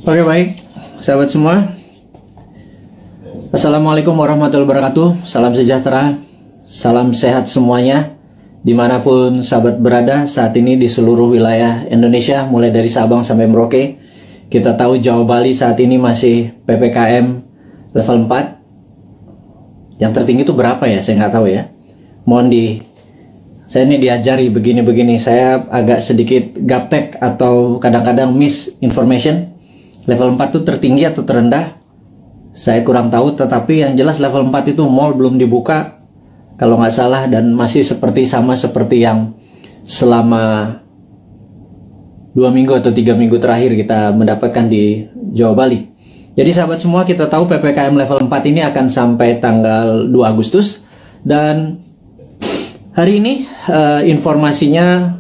Oke, baik, sahabat semua. Assalamualaikum warahmatullahi wabarakatuh. Salam sejahtera, salam sehat semuanya, dimanapun sahabat berada saat ini di seluruh wilayah Indonesia, mulai dari Sabang sampai Merauke. Kita tahu Jawa Bali saat ini masih PPKM level 4. Yang tertinggi itu berapa ya? Saya nggak tahu ya. Saya ini diajari begini-begini. Saya agak sedikit gaptek atau kadang-kadang misinformation. Level 4 itu tertinggi atau terendah? Saya kurang tahu, tetapi yang jelas level 4 itu mall belum dibuka kalau nggak salah, dan masih sama seperti yang selama 2 minggu atau 3 minggu terakhir kita mendapatkan di Jawa Bali. Jadi sahabat semua, kita tahu PPKM level 4 ini akan sampai tanggal 2 Agustus, dan hari ini informasinya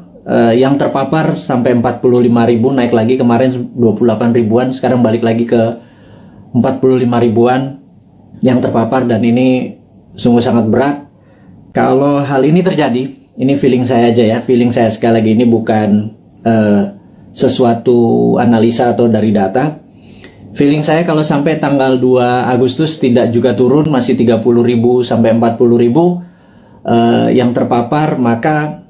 yang terpapar sampai 45.000, naik lagi kemarin 28 ribuan, sekarang balik lagi ke 45 ribuan yang terpapar, dan ini sungguh sangat berat. Kalau hal ini terjadi, ini feeling saya aja ya, feeling saya sekali lagi, ini bukan sesuatu analisa atau dari data. Feeling saya kalau sampai tanggal 2 Agustus tidak juga turun, masih 30.000 sampai 40.000 yang terpapar, maka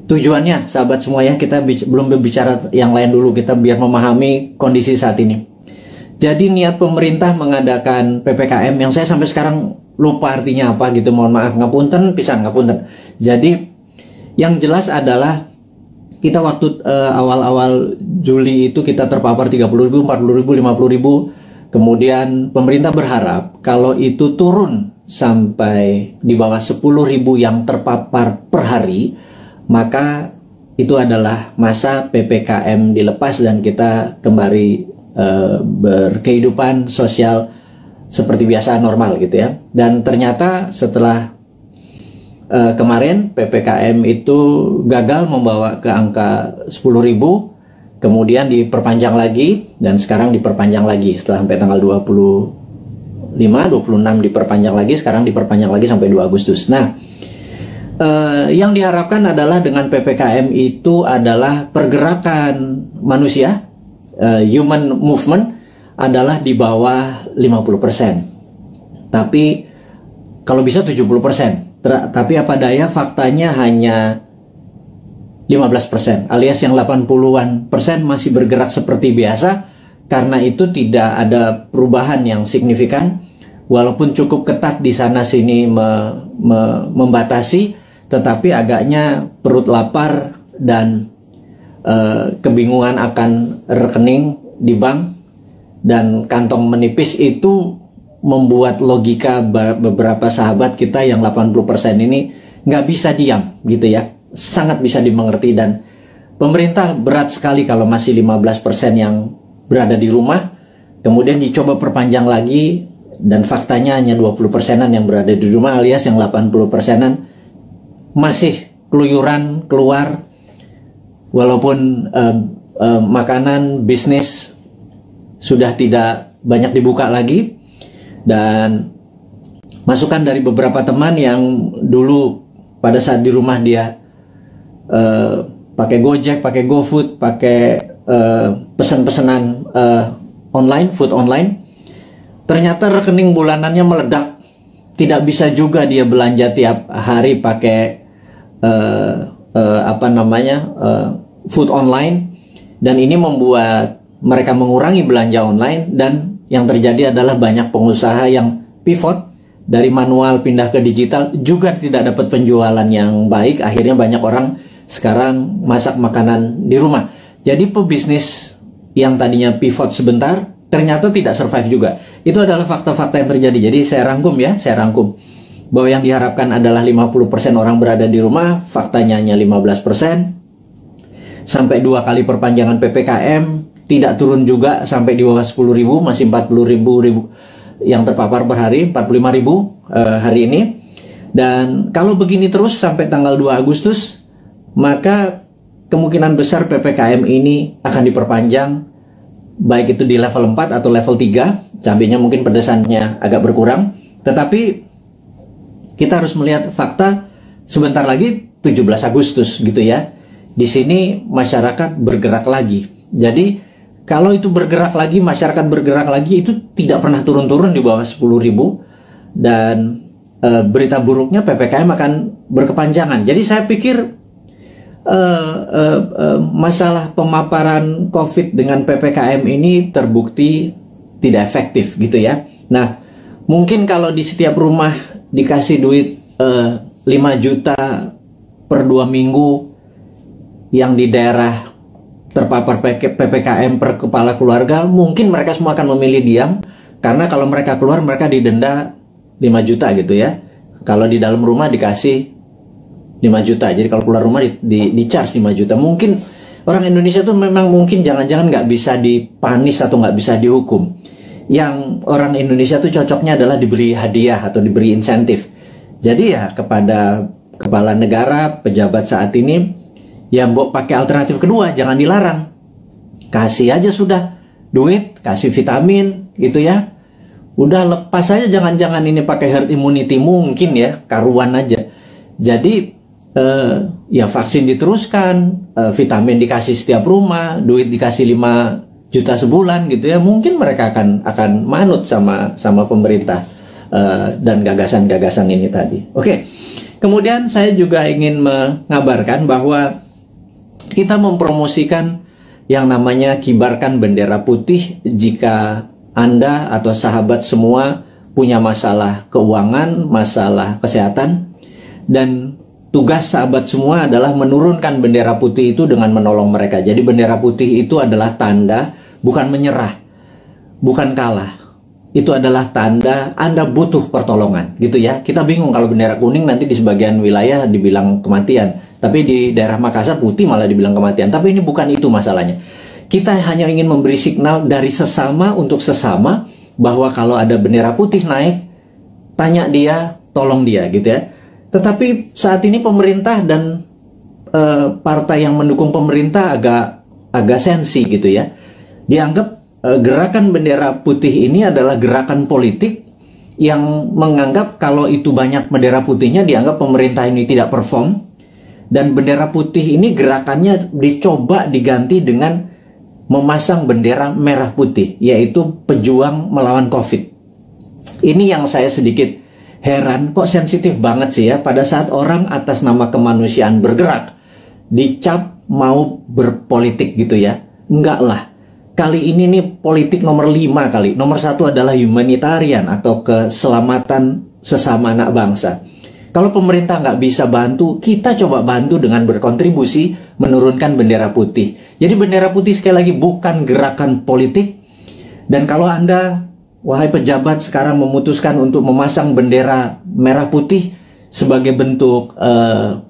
tujuannya sahabat semua ya, kita belum berbicara yang lain dulu, kita biar memahami kondisi saat ini. Jadi niat pemerintah mengadakan PPKM yang saya sampai sekarang lupa artinya apa gitu, mohon maaf, ngapunten pisan, ngapunten. Jadi yang jelas adalah kita waktu awal-awal Juli itu kita terpapar 30.000, 40.000, 50.000. Kemudian pemerintah berharap kalau itu turun sampai di bawah 10.000 yang terpapar per hari, maka itu adalah masa PPKM dilepas dan kita kembali berkehidupan sosial seperti biasa, normal gitu ya. Dan ternyata setelah kemarin PPKM itu gagal membawa ke angka 10.000, kemudian diperpanjang lagi, dan sekarang diperpanjang lagi setelah sampai tanggal 25, 26 diperpanjang lagi, sekarang diperpanjang lagi sampai 2 Agustus. Nah, yang diharapkan adalah dengan PPKM itu adalah pergerakan manusia, human movement adalah di bawah 50%. Tapi kalau bisa 70%. Tapi apa daya, faktanya hanya 15%, alias yang 80-an persen masih bergerak seperti biasa. Karena itu tidak ada perubahan yang signifikan, walaupun cukup ketat di sana sini membatasi. Tetapi agaknya perut lapar dan kebingungan akan rekening di bank dan kantong menipis itu membuat logika beberapa sahabat kita yang 80% ini nggak bisa diam gitu ya, sangat bisa dimengerti. Dan pemerintah berat sekali kalau masih 15% yang berada di rumah, kemudian dicoba perpanjang lagi, dan faktanya hanya 20%-an yang berada di rumah, alias yang 80%-an masih keluyuran keluar, walaupun makanan, bisnis sudah tidak banyak dibuka lagi. Dan masukan dari beberapa teman yang dulu pada saat di rumah dia pakai Gojek, pakai GoFood, pakai pesan-pesanan online, food online, ternyata rekening bulanannya meledak. Tidak bisa juga dia belanja tiap hari pakai food online, dan ini membuat mereka mengurangi belanja online. Dan yang terjadi adalah banyak pengusaha yang pivot dari manual pindah ke digital, juga tidak dapat penjualan yang baik. Akhirnya banyak orang sekarang masak makanan di rumah. Jadi pebisnis yang tadinya pivot sebentar ternyata tidak survive juga. Itu adalah fakta-fakta yang terjadi. Jadi saya rangkum bahwa yang diharapkan adalah 50% orang berada di rumah, faktanya hanya 15%. Sampai 2 kali perpanjangan PPKM, tidak turun juga sampai di bawah 10.000, masih 40.000 yang terpapar per hari, 45.000 hari ini. Dan kalau begini terus sampai tanggal 2 Agustus, maka kemungkinan besar PPKM ini akan diperpanjang, baik itu di level 4 atau level 3, cabenya mungkin pedesannya agak berkurang. Tetapi kita harus melihat fakta, sebentar lagi 17 Agustus gitu ya. Di sini masyarakat bergerak lagi. Jadi kalau itu bergerak lagi, masyarakat bergerak lagi, itu tidak pernah turun-turun di bawah 10.000, dan berita buruknya PPKM akan berkepanjangan. Jadi saya pikir masalah pemaparan COVID dengan PPKM ini terbukti tidak efektif gitu ya. Nah, mungkin kalau di setiap rumah dikasih duit 5 juta per 2 minggu, yang di daerah terpapar PPKM per kepala keluarga, mungkin mereka semua akan memilih diam, karena kalau mereka keluar mereka didenda 5 juta gitu ya. Kalau di dalam rumah dikasih 5 juta. Jadi kalau keluar rumah di charge 5 juta. Mungkin orang Indonesia tuh memang mungkin jangan-jangan nggak bisa dipanis atau nggak bisa dihukum. Yang orang Indonesia tuh cocoknya adalah diberi hadiah atau diberi insentif. Jadi ya kepada kepala negara, pejabat saat ini, ya mbok pakai alternatif kedua, jangan dilarang. Kasih aja sudah duit, kasih vitamin gitu ya. Udah lepas aja, jangan-jangan ini pakai herd immunity, mungkin ya, karuan aja. Jadi ya vaksin diteruskan, vitamin dikasih setiap rumah, duit dikasih 5 juta sebulan gitu ya, mungkin mereka akan manut sama pemerintah dan gagasan-gagasan ini tadi. Oke. Kemudian saya juga ingin mengabarkan bahwa kita mempromosikan yang namanya kibarkan bendera putih jika Anda atau sahabat semua punya masalah keuangan, masalah kesehatan, dan tugas sahabat semua adalah menurunkan bendera putih itu dengan menolong mereka. Jadi bendera putih itu adalah tanda, bukan menyerah, bukan kalah. Itu adalah tanda Anda butuh pertolongan, gitu ya. Kita bingung kalau bendera kuning nanti di sebagian wilayah dibilang kematian, tapi di daerah Makassar putih malah dibilang kematian. Tapi ini bukan itu masalahnya. Kita hanya ingin memberi signal dari sesama untuk sesama bahwa kalau ada bendera putih naik, tanya dia, tolong dia, gitu ya. Tetapi saat ini pemerintah dan partai yang mendukung pemerintah agak sensi gitu ya. Dianggap gerakan bendera putih ini adalah gerakan politik yang menganggap kalau itu banyak bendera putihnya dianggap pemerintah ini tidak perform, dan bendera putih ini gerakannya dicoba diganti dengan memasang bendera merah putih, yaitu pejuang melawan COVID. Ini yang saya sedikit heran, kok sensitif banget sih ya pada saat orang atas nama kemanusiaan bergerak dicap mau berpolitik gitu ya. Enggak lah. Kali ini nih politik nomor 5 kali. Nomor 1 adalah humanitarian atau keselamatan sesama anak bangsa. Kalau pemerintah nggak bisa bantu, kita coba bantu dengan berkontribusi menurunkan bendera putih. Jadi bendera putih sekali lagi bukan gerakan politik. Dan kalau Anda, wahai pejabat, sekarang memutuskan untuk memasang bendera merah putih sebagai bentuk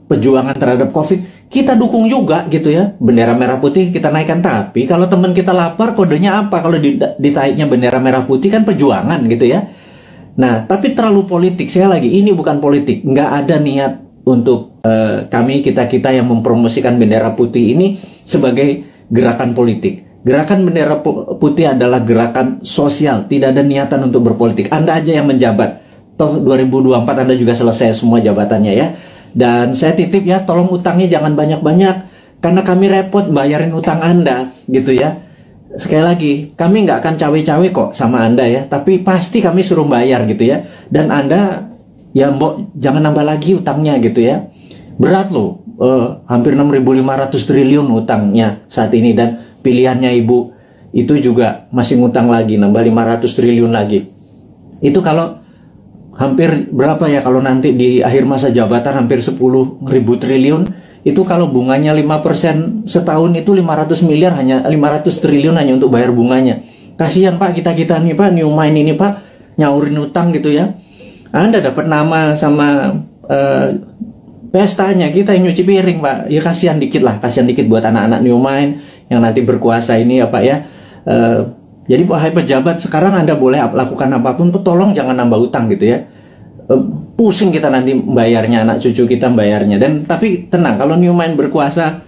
perjuangan terhadap COVID, kita dukung juga gitu ya. Bendera merah putih kita naikkan. Tapi kalau teman kita lapar, kodenya apa? Kalau ditaiknya bendera merah putih kan perjuangan gitu ya. Nah, tapi terlalu politik. Saya lagi, ini bukan politik. Nggak ada niat untuk kita yang mempromosikan bendera putih ini sebagai gerakan politik. Gerakan bendera putih adalah gerakan sosial. Tidak ada niatan untuk berpolitik. Anda aja yang menjabat. Toh 2024 Anda juga selesai semua jabatannya ya. Dan saya titip ya, tolong utangnya jangan banyak-banyak, karena kami repot bayarin utang Anda gitu ya. Sekali lagi, kami nggak akan cawe-cawe kok sama Anda ya, tapi pasti kami suruh bayar gitu ya. Dan Anda ya mbok jangan nambah lagi utangnya gitu ya. Berat loh, hampir 6.500 triliun utangnya saat ini, dan pilihannya Ibu itu juga masih ngutang lagi, nambah 500 triliun lagi. Itu kalau hampir berapa ya kalau nanti di akhir masa jabatan, hampir 10.000 triliun. Itu kalau bunganya 5% setahun itu 500 miliar, hanya 500 triliun hanya untuk bayar bunganya. Kasihan Pak, kita nih Pak, New Mind ini Pak, nyaurin utang gitu ya. Anda dapat nama sama pestanya, kita yang nyuci piring Pak. Ya kasihan dikit lah, kasihan dikit buat anak-anak New Mind yang nanti berkuasa ini ya Pak ya. Jadi wahai pejabat, sekarang Anda boleh lakukan apapun, tolong jangan nambah utang gitu ya. Pusing kita nanti bayarnya, anak cucu kita bayarnya. Dan tapi tenang, kalau New Mind berkuasa,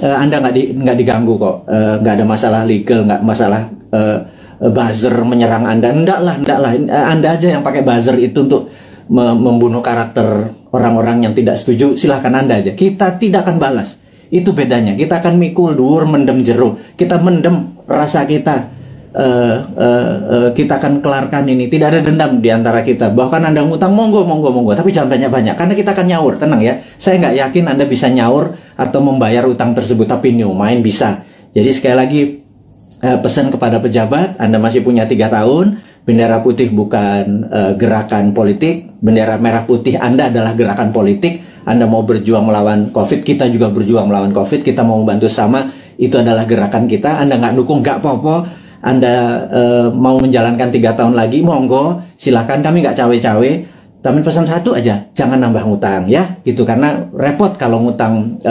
Anda nggak diganggu kok, nggak ada masalah legal, nggak masalah buzzer menyerang Anda. Enggak lah. Anda aja yang pakai buzzer itu untuk membunuh karakter orang-orang yang tidak setuju. Silahkan Anda aja. Kita tidak akan balas. Itu bedanya. Kita akan mikul dhuwur mendem jero. Kita mendem rasa kita. Kita akan kelarkan ini. Tidak ada dendam di antara kita. Bahkan Anda ngutang, monggo, tapi jangan banyak-banyak, karena kita akan nyaur. Tenang ya, saya nggak yakin Anda bisa nyaur atau membayar utang tersebut, tapi New Mind bisa. Jadi sekali lagi, pesan kepada pejabat, Anda masih punya 3 tahun. Bendera putih bukan gerakan politik. Bendera merah putih Anda adalah gerakan politik. Anda mau berjuang melawan COVID, kita juga berjuang melawan COVID. Kita mau membantu sama, itu adalah gerakan kita. Anda nggak dukung, nggak apa-apa. Anda mau menjalankan 3 tahun lagi, monggo, silakan, kami nggak cawe-cawe. Tapi pesan satu aja, jangan nambah ngutang ya, gitu, karena repot kalau ngutang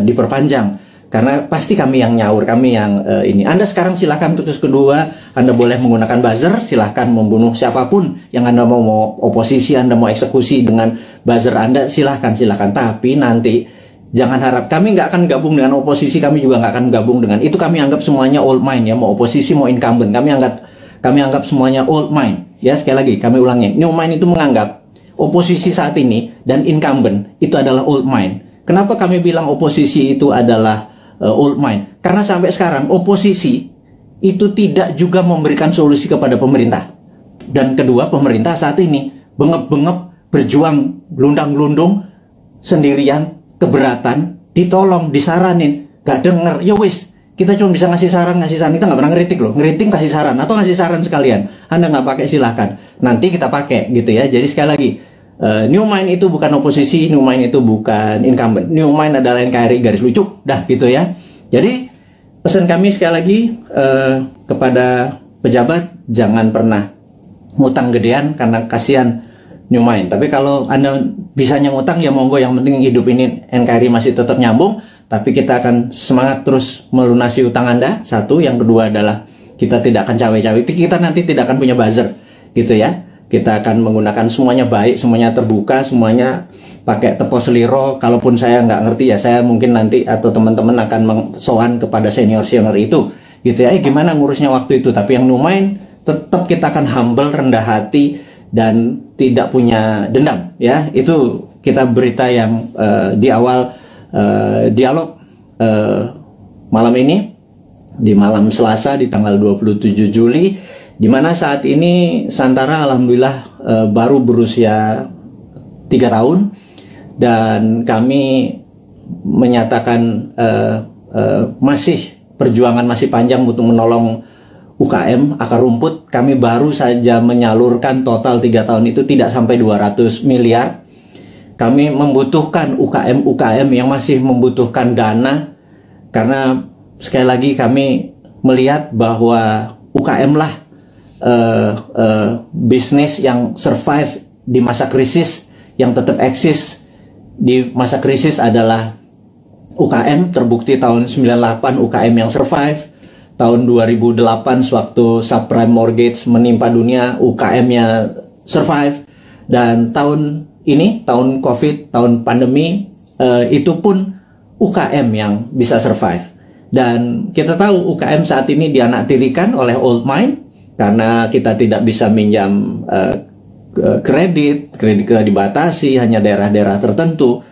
diperpanjang. Karena pasti kami yang nyaur, kami yang ini. Anda sekarang silakan terus kedua, Anda boleh menggunakan buzzer, silakan membunuh siapapun yang Anda mau oposisi, Anda mau eksekusi dengan buzzer Anda, silakan. Tapi nanti jangan harap, kami nggak akan gabung dengan oposisi, kami juga nggak akan gabung dengan itu. Kami anggap semuanya old mind ya, mau oposisi mau incumbent, kami anggap semuanya old mind ya. Sekali lagi kami ulangi, New Mind itu menganggap oposisi saat ini dan incumbent itu adalah old mind. Kenapa kami bilang oposisi itu adalah old mind? Karena sampai sekarang oposisi itu tidak juga memberikan solusi kepada pemerintah. Dan kedua, pemerintah saat ini bengep-bengep berjuang gelundang-gelundung sendirian, keberatan, ditolong, disaranin, gak denger, ya wis, kita cuma bisa ngasih saran, kita nggak pernah ngeritik loh, ngeritik kasih saran, atau ngasih saran sekalian, Anda nggak pakai silahkan, nanti kita pakai gitu ya. Jadi sekali lagi, New Mind itu bukan oposisi, New Mind itu bukan incumbent, New Mind adalah NKRI garis lucu, dah gitu ya. Jadi pesan kami sekali lagi kepada pejabat, jangan pernah ngutang gedean karena kasihan New Mind. Tapi kalau Anda bisanya ngutang ya monggo, yang penting hidup ini NKRI masih tetap nyambung. Tapi kita akan semangat terus melunasi utang Anda. Satu, yang kedua adalah kita tidak akan cawe-cawe. Kita nanti tidak akan punya buzzer gitu ya. Kita akan menggunakan semuanya baik, semuanya terbuka, semuanya pakai tepos seliro. Kalaupun saya nggak ngerti ya, saya mungkin nanti atau teman-teman akan sowan kepada senior-senior itu gitu ya. Gimana ngurusnya waktu itu. Tapi yang New Mind tetap kita akan humble, rendah hati, dan tidak punya dendam ya. Itu kita berita yang di awal dialog malam ini, di malam Selasa di tanggal 27 Juli, di mana saat ini Santara alhamdulillah baru berusia 3 tahun, dan kami menyatakan masih perjuangan masih panjang untuk menolong UKM akar rumput. Kami baru saja menyalurkan total 3 tahun itu tidak sampai 200 miliar. Kami membutuhkan UKM yang masih membutuhkan dana, karena sekali lagi kami melihat bahwa UKM lah bisnis yang survive di masa krisis, yang tetap eksis di masa krisis adalah UKM. Terbukti tahun 98 UKM yang survive. Tahun 2008 sewaktu subprime mortgage menimpa dunia, UKM-nya survive. Dan tahun ini, tahun COVID, tahun pandemi, itu pun UKM yang bisa survive. Dan kita tahu UKM saat ini dianaktirikan oleh old mind, karena kita tidak bisa minjam kredit dibatasi, hanya daerah-daerah tertentu,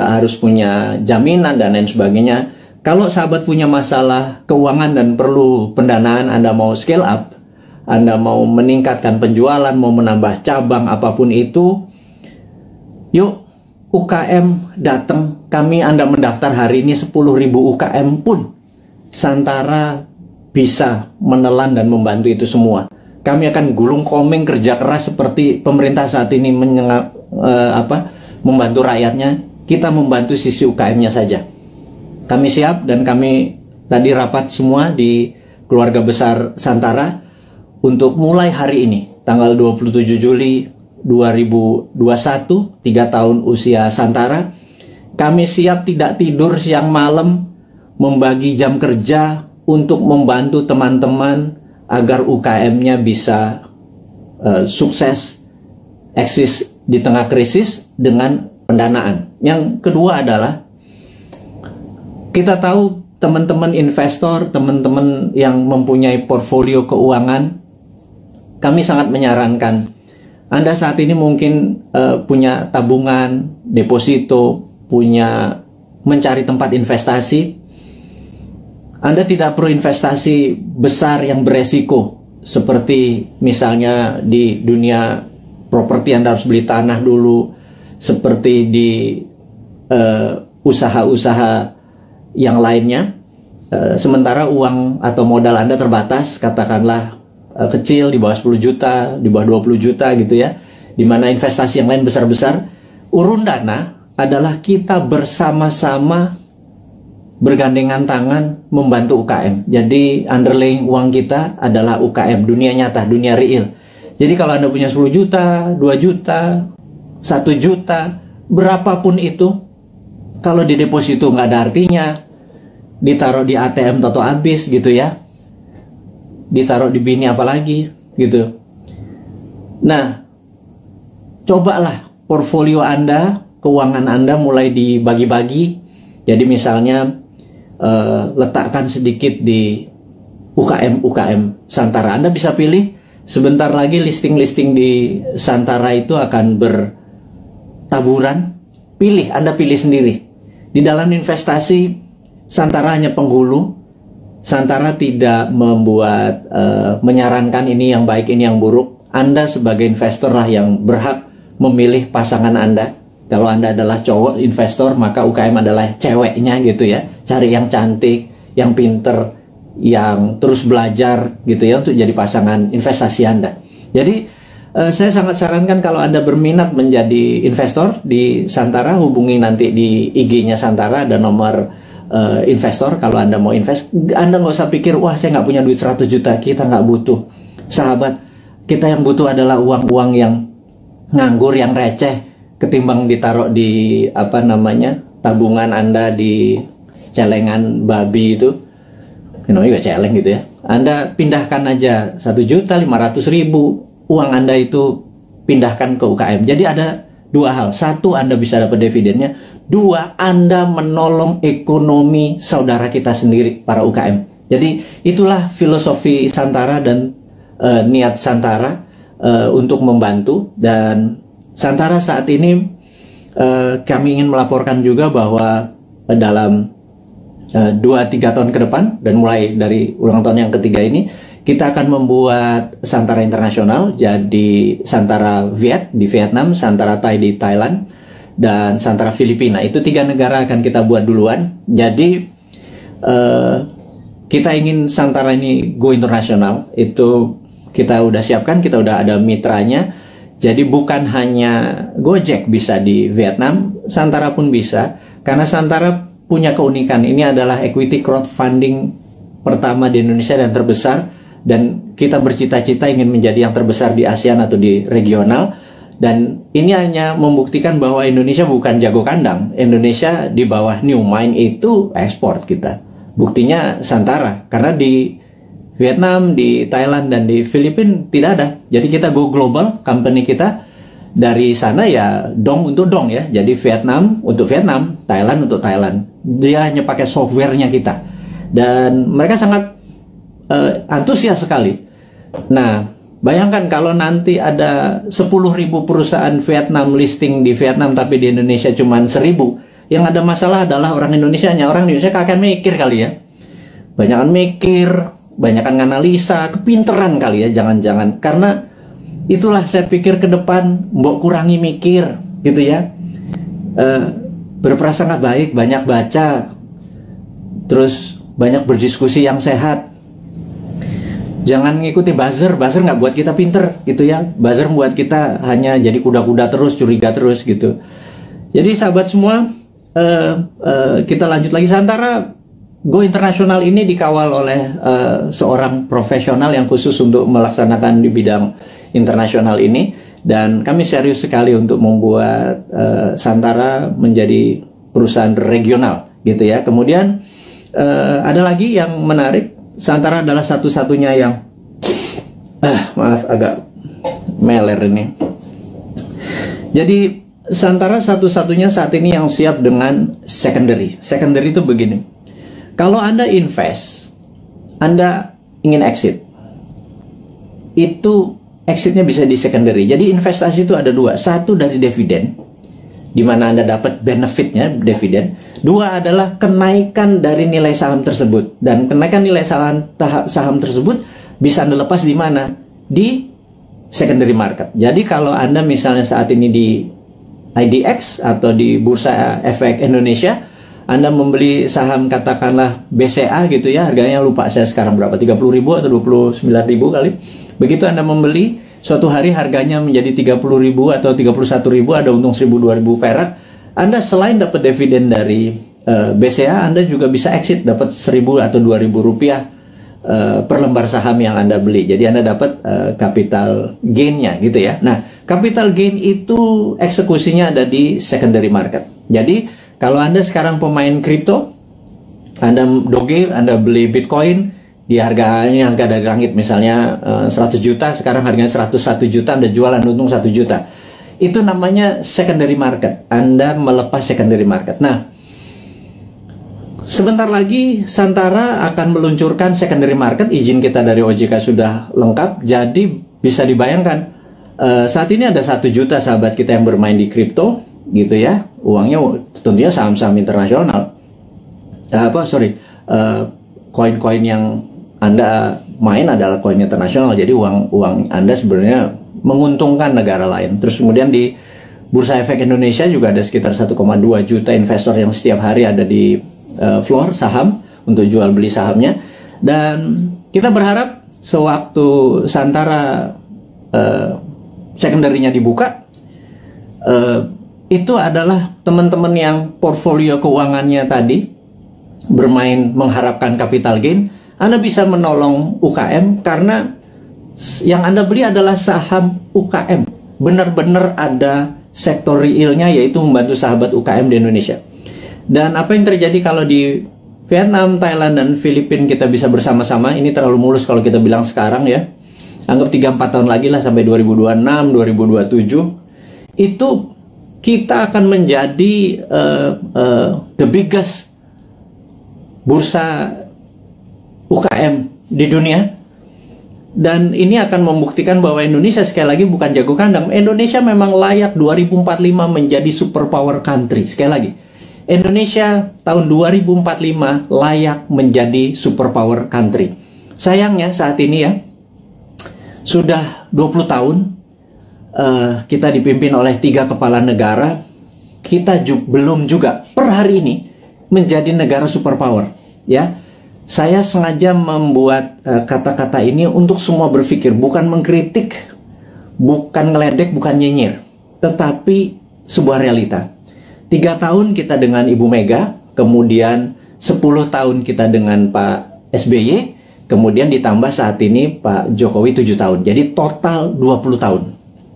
harus punya jaminan dan lain sebagainya. Kalau sahabat punya masalah keuangan dan perlu pendanaan, Anda mau scale up, Anda mau meningkatkan penjualan, mau menambah cabang, apapun itu, yuk UKM datang. Kami, Anda mendaftar hari ini 10.000 UKM pun Santara bisa menelan dan membantu itu semua. Kami akan gulung komeng kerja keras seperti pemerintah saat ini membantu rakyatnya. Kita membantu sisi UKM-nya saja. Kami siap, dan kami tadi rapat semua di keluarga besar Santara untuk mulai hari ini, tanggal 27 Juli 2021, 3 tahun usia Santara. Kami siap tidak tidur siang malam, membagi jam kerja untuk membantu teman-teman agar UKM-nya bisa sukses, eksis di tengah krisis dengan pendanaan. Yang kedua adalah, kita tahu teman-teman investor, teman-teman yang mempunyai portfolio keuangan, kami sangat menyarankan Anda saat ini mungkin punya tabungan, deposito, punya mencari tempat investasi, Anda tidak perlu investasi besar yang beresiko. Seperti misalnya di dunia properti Anda harus beli tanah dulu. Seperti di usaha-usaha yang lainnya. Sementara uang atau modal Anda terbatas, katakanlah kecil, di bawah 10 juta, di bawah 20 juta gitu ya. Dimana investasi yang lain besar-besar. Urun dana adalah kita bersama-sama bergandengan tangan membantu UKM. Jadi underlying uang kita adalah UKM, dunia nyata, dunia real. Jadi kalau Anda punya 10 juta, 2 juta, 1 juta, berapapun itu, kalau di deposito nggak ada artinya, ditaruh di ATM atau habis gitu ya, ditaruh di bini apalagi gitu. Nah, cobalah portfolio Anda, keuangan Anda mulai dibagi-bagi. Jadi misalnya letakkan sedikit di UKM Santara. Anda bisa pilih, sebentar lagi listing-listing di Santara itu akan bertaburan. Pilih, Anda pilih sendiri. Di dalam investasi, Santara hanya penghulu. Santara tidak membuat menyarankan ini yang baik, ini yang buruk. Anda sebagai investor lah yang berhak memilih pasangan Anda. Kalau Anda adalah cowok investor, maka UKM adalah ceweknya gitu ya. Cari yang cantik, yang pinter, yang terus belajar gitu ya untuk jadi pasangan investasi Anda. Jadi saya sangat sarankan kalau Anda berminat menjadi investor di Santara, hubungi nanti di IG-nya Santara, ada nomor investor. Kalau Anda mau invest, Anda nggak usah pikir, wah saya nggak punya duit 100 juta, kita nggak butuh. Sahabat, kita yang butuh adalah uang-uang yang nganggur, yang receh, ketimbang ditaruh di tabungan Anda di celengan babi itu, namanya juga celeng gitu ya. Anda pindahkan aja 1.500.000 uang Anda itu, pindahkan ke UKM. Jadi ada dua hal. Satu, Anda bisa dapat dividennya. Dua, Anda menolong ekonomi saudara kita sendiri, para UKM. Jadi itulah filosofi Santara dan niat Santara untuk membantu. Dan Santara saat ini kami ingin melaporkan juga bahwa dalam 2-3 tahun ke depan, dan mulai dari ulang tahun yang ketiga ini, kita akan membuat Santara internasional. Jadi Santara Viet di Vietnam, Santara Thai di Thailand, dan Santara Filipina. Itu 3 negara akan kita buat duluan. Jadi kita ingin Santara ini go internasional. Itu kita udah siapkan, kita udah ada mitranya. Jadi bukan hanya Gojek bisa di Vietnam, Santara pun bisa. Karena Santara punya keunikan, ini adalah equity crowdfunding pertama di Indonesia dan terbesar. Dan kita bercita-cita ingin menjadi yang terbesar di ASEAN atau di regional. Dan ini hanya membuktikan bahwa Indonesia bukan jago kandang. Indonesia di bawah New Mind itu ekspor kita. Buktinya Santara, karena di Vietnam, di Thailand, dan di Filipina tidak ada. Jadi kita go global, company kita dari sana ya dong untuk dong ya. Jadi Vietnam untuk Vietnam, Thailand untuk Thailand. Dia hanya pakai softwarenya kita. Dan mereka sangat antusias sekali. Nah, bayangkan kalau nanti ada 10.000 perusahaan Vietnam listing di Vietnam, tapi di Indonesia cuma 1.000. Yang ada masalah adalah orang Indonesianya. Orang Indonesia kakek mikir kali ya. Banyakan mikir, banyakan analisa, kepinteran kali ya, jangan-jangan. Karena itulah saya pikir ke depan, mbok kurangi mikir gitu ya. Berprasangka baik, banyak baca, terus banyak berdiskusi yang sehat. Jangan ngikuti buzzer nggak buat kita pinter gitu ya. Buzzer membuat kita hanya jadi kuda-kuda terus, curiga terus gitu. Jadi sahabat semua, kita lanjut lagi. Santara Go Internasional ini dikawal oleh seorang profesional yang khusus untuk melaksanakan di bidang internasional ini, dan kami serius sekali untuk membuat Santara menjadi perusahaan regional gitu ya. Kemudian ada lagi yang menarik, Santara adalah satu-satunya yang maaf agak meler ini. Jadi Santara satu-satunya saat ini yang siap dengan secondary. Secondary itu begini. Kalau Anda invest, Anda ingin exit, itu exitnya bisa di secondary. Jadi investasi itu ada dua. Satu dari dividen. di mana Anda dapat benefitnya, dividen. Dua adalah kenaikan dari nilai saham tersebut. Dan kenaikan nilai saham tersebut bisa Anda lepas di mana? Di secondary market. Jadi kalau Anda misalnya saat ini di IDX atau di Bursa Efek Indonesia, Anda membeli saham katakanlah BCA gitu ya, harganya lupa saya sekarang berapa, 30.000 atau 29.000 kali. Begitu Anda membeli, suatu hari harganya menjadi 30.000 atau 31.000, ada untung 1.000-2.000 perak. Anda selain dapat dividen dari BCA, Anda juga bisa exit, dapat 1.000 atau 2.000 rupiah per lembar saham yang Anda beli. Jadi Anda dapat capital gain-nya gitu ya. Nah, capital gain itu eksekusinya ada di secondary market. Jadi kalau Anda sekarang pemain kripto, Anda doge, Anda beli Bitcoin di harga dari langit, misalnya 100 juta, sekarang harganya 101 juta, Anda jualan untung 1 juta. Itu namanya secondary market. Anda melepas secondary market. Nah, sebentar lagi Santara akan meluncurkan secondary market. Izin kita dari OJK sudah lengkap. Jadi bisa dibayangkan, saat ini ada 1 juta sahabat kita yang bermain di kripto gitu ya. Uangnya tentunya saham-saham internasional. Koin-koin yang Anda main adalah koin internasional. Jadi uang Anda sebenarnya menguntungkan negara lain. Terus kemudian di Bursa Efek Indonesia juga ada sekitar 1,2 juta investor yang setiap hari ada di floor saham untuk jual beli sahamnya. Dan kita berharap sewaktu Santara secondary-nya dibuka, itu adalah teman-teman yang portfolio keuangannya tadi bermain mengharapkan capital gain, Anda bisa menolong UKM karena yang Anda beli adalah saham UKM. Benar-benar ada sektor realnya, yaitu membantu sahabat UKM di Indonesia. Dan apa yang terjadi kalau di Vietnam, Thailand, dan Filipina kita bisa bersama-sama, ini terlalu mulus kalau kita bilang sekarang ya. Anggap 3-4 tahun lagi lah sampai 2026, 2027. Itu kita akan menjadi the biggest bursa UKM di dunia. Dan ini akan membuktikan bahwa Indonesia sekali lagi bukan jago kandang. Indonesia memang layak 2045 menjadi superpower country. Sekali lagi, Indonesia tahun 2045 layak menjadi superpower country. Sayangnya saat ini ya, sudah 20 tahun kita dipimpin oleh 3 kepala negara. Kita belum juga per hari ini menjadi negara superpower ya. Saya sengaja membuat kata-kata ini untuk semua berpikir, bukan mengkritik, bukan ngeledek, bukan nyinyir, tetapi sebuah realita. 3 tahun kita dengan Ibu Mega, kemudian 10 tahun kita dengan Pak SBY, kemudian ditambah saat ini Pak Jokowi 7 tahun. Jadi total 20 tahun.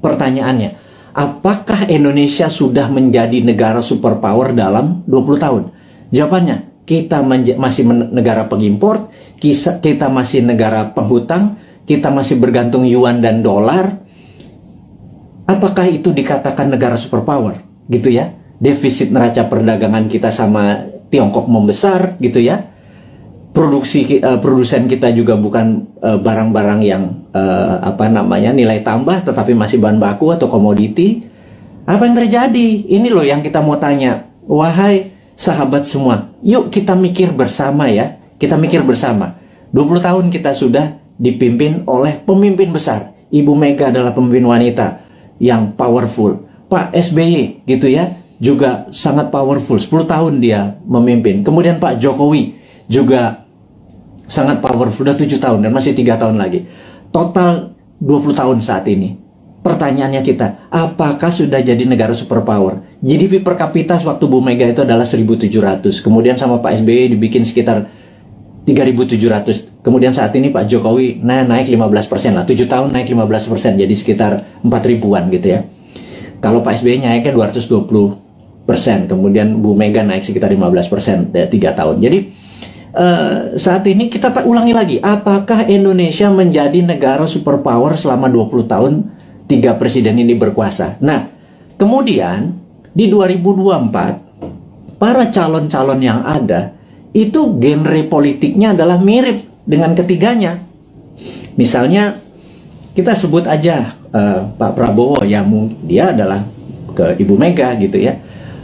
Pertanyaannya, apakah Indonesia sudah menjadi negara superpower dalam 20 tahun? Jawabannya, kita masih negara pengimpor, kita masih negara penghutang, kita masih bergantung yuan dan dolar. Apakah itu dikatakan negara superpower? Gitu ya. Defisit neraca perdagangan kita sama Tiongkok membesar gitu ya. Produsen kita juga bukan barang-barang yang nilai tambah, tetapi masih bahan baku atau komoditi. Apa yang terjadi? Ini loh yang kita mau tanya. Wahai sahabat semua, yuk kita mikir bersama ya. Kita mikir bersama. 20 tahun kita sudah dipimpin oleh pemimpin besar. Ibu Mega adalah pemimpin wanita yang powerful. Pak SBY gitu ya, juga sangat powerful. 10 tahun dia memimpin. Kemudian Pak Jokowi juga sangat powerful. Sudah 7 tahun dan masih 3 tahun lagi. Total 20 tahun saat ini. Pertanyaannya kita, apakah sudah jadi negara superpower? GDP per kapita waktu Bu Mega itu adalah 1.700. Kemudian sama Pak SBY dibikin sekitar 3.700. Kemudian saat ini Pak Jokowi naik 15% lah. 7 tahun naik 15%. Jadi sekitar 4.000-an gitu ya. Kalau Pak SBY naiknya 220%. Kemudian Bu Mega naik sekitar 15% 3 tahun. Jadi saat ini kita ulangi lagi. Apakah Indonesia menjadi negara superpower selama 20 tahun 3 presiden ini berkuasa? Nah, kemudian di 2024 para calon-calon yang ada itu genre politiknya adalah mirip dengan ketiganya. Misalnya kita sebut aja Pak Prabowo ya, dia adalah ke Ibu Mega gitu ya.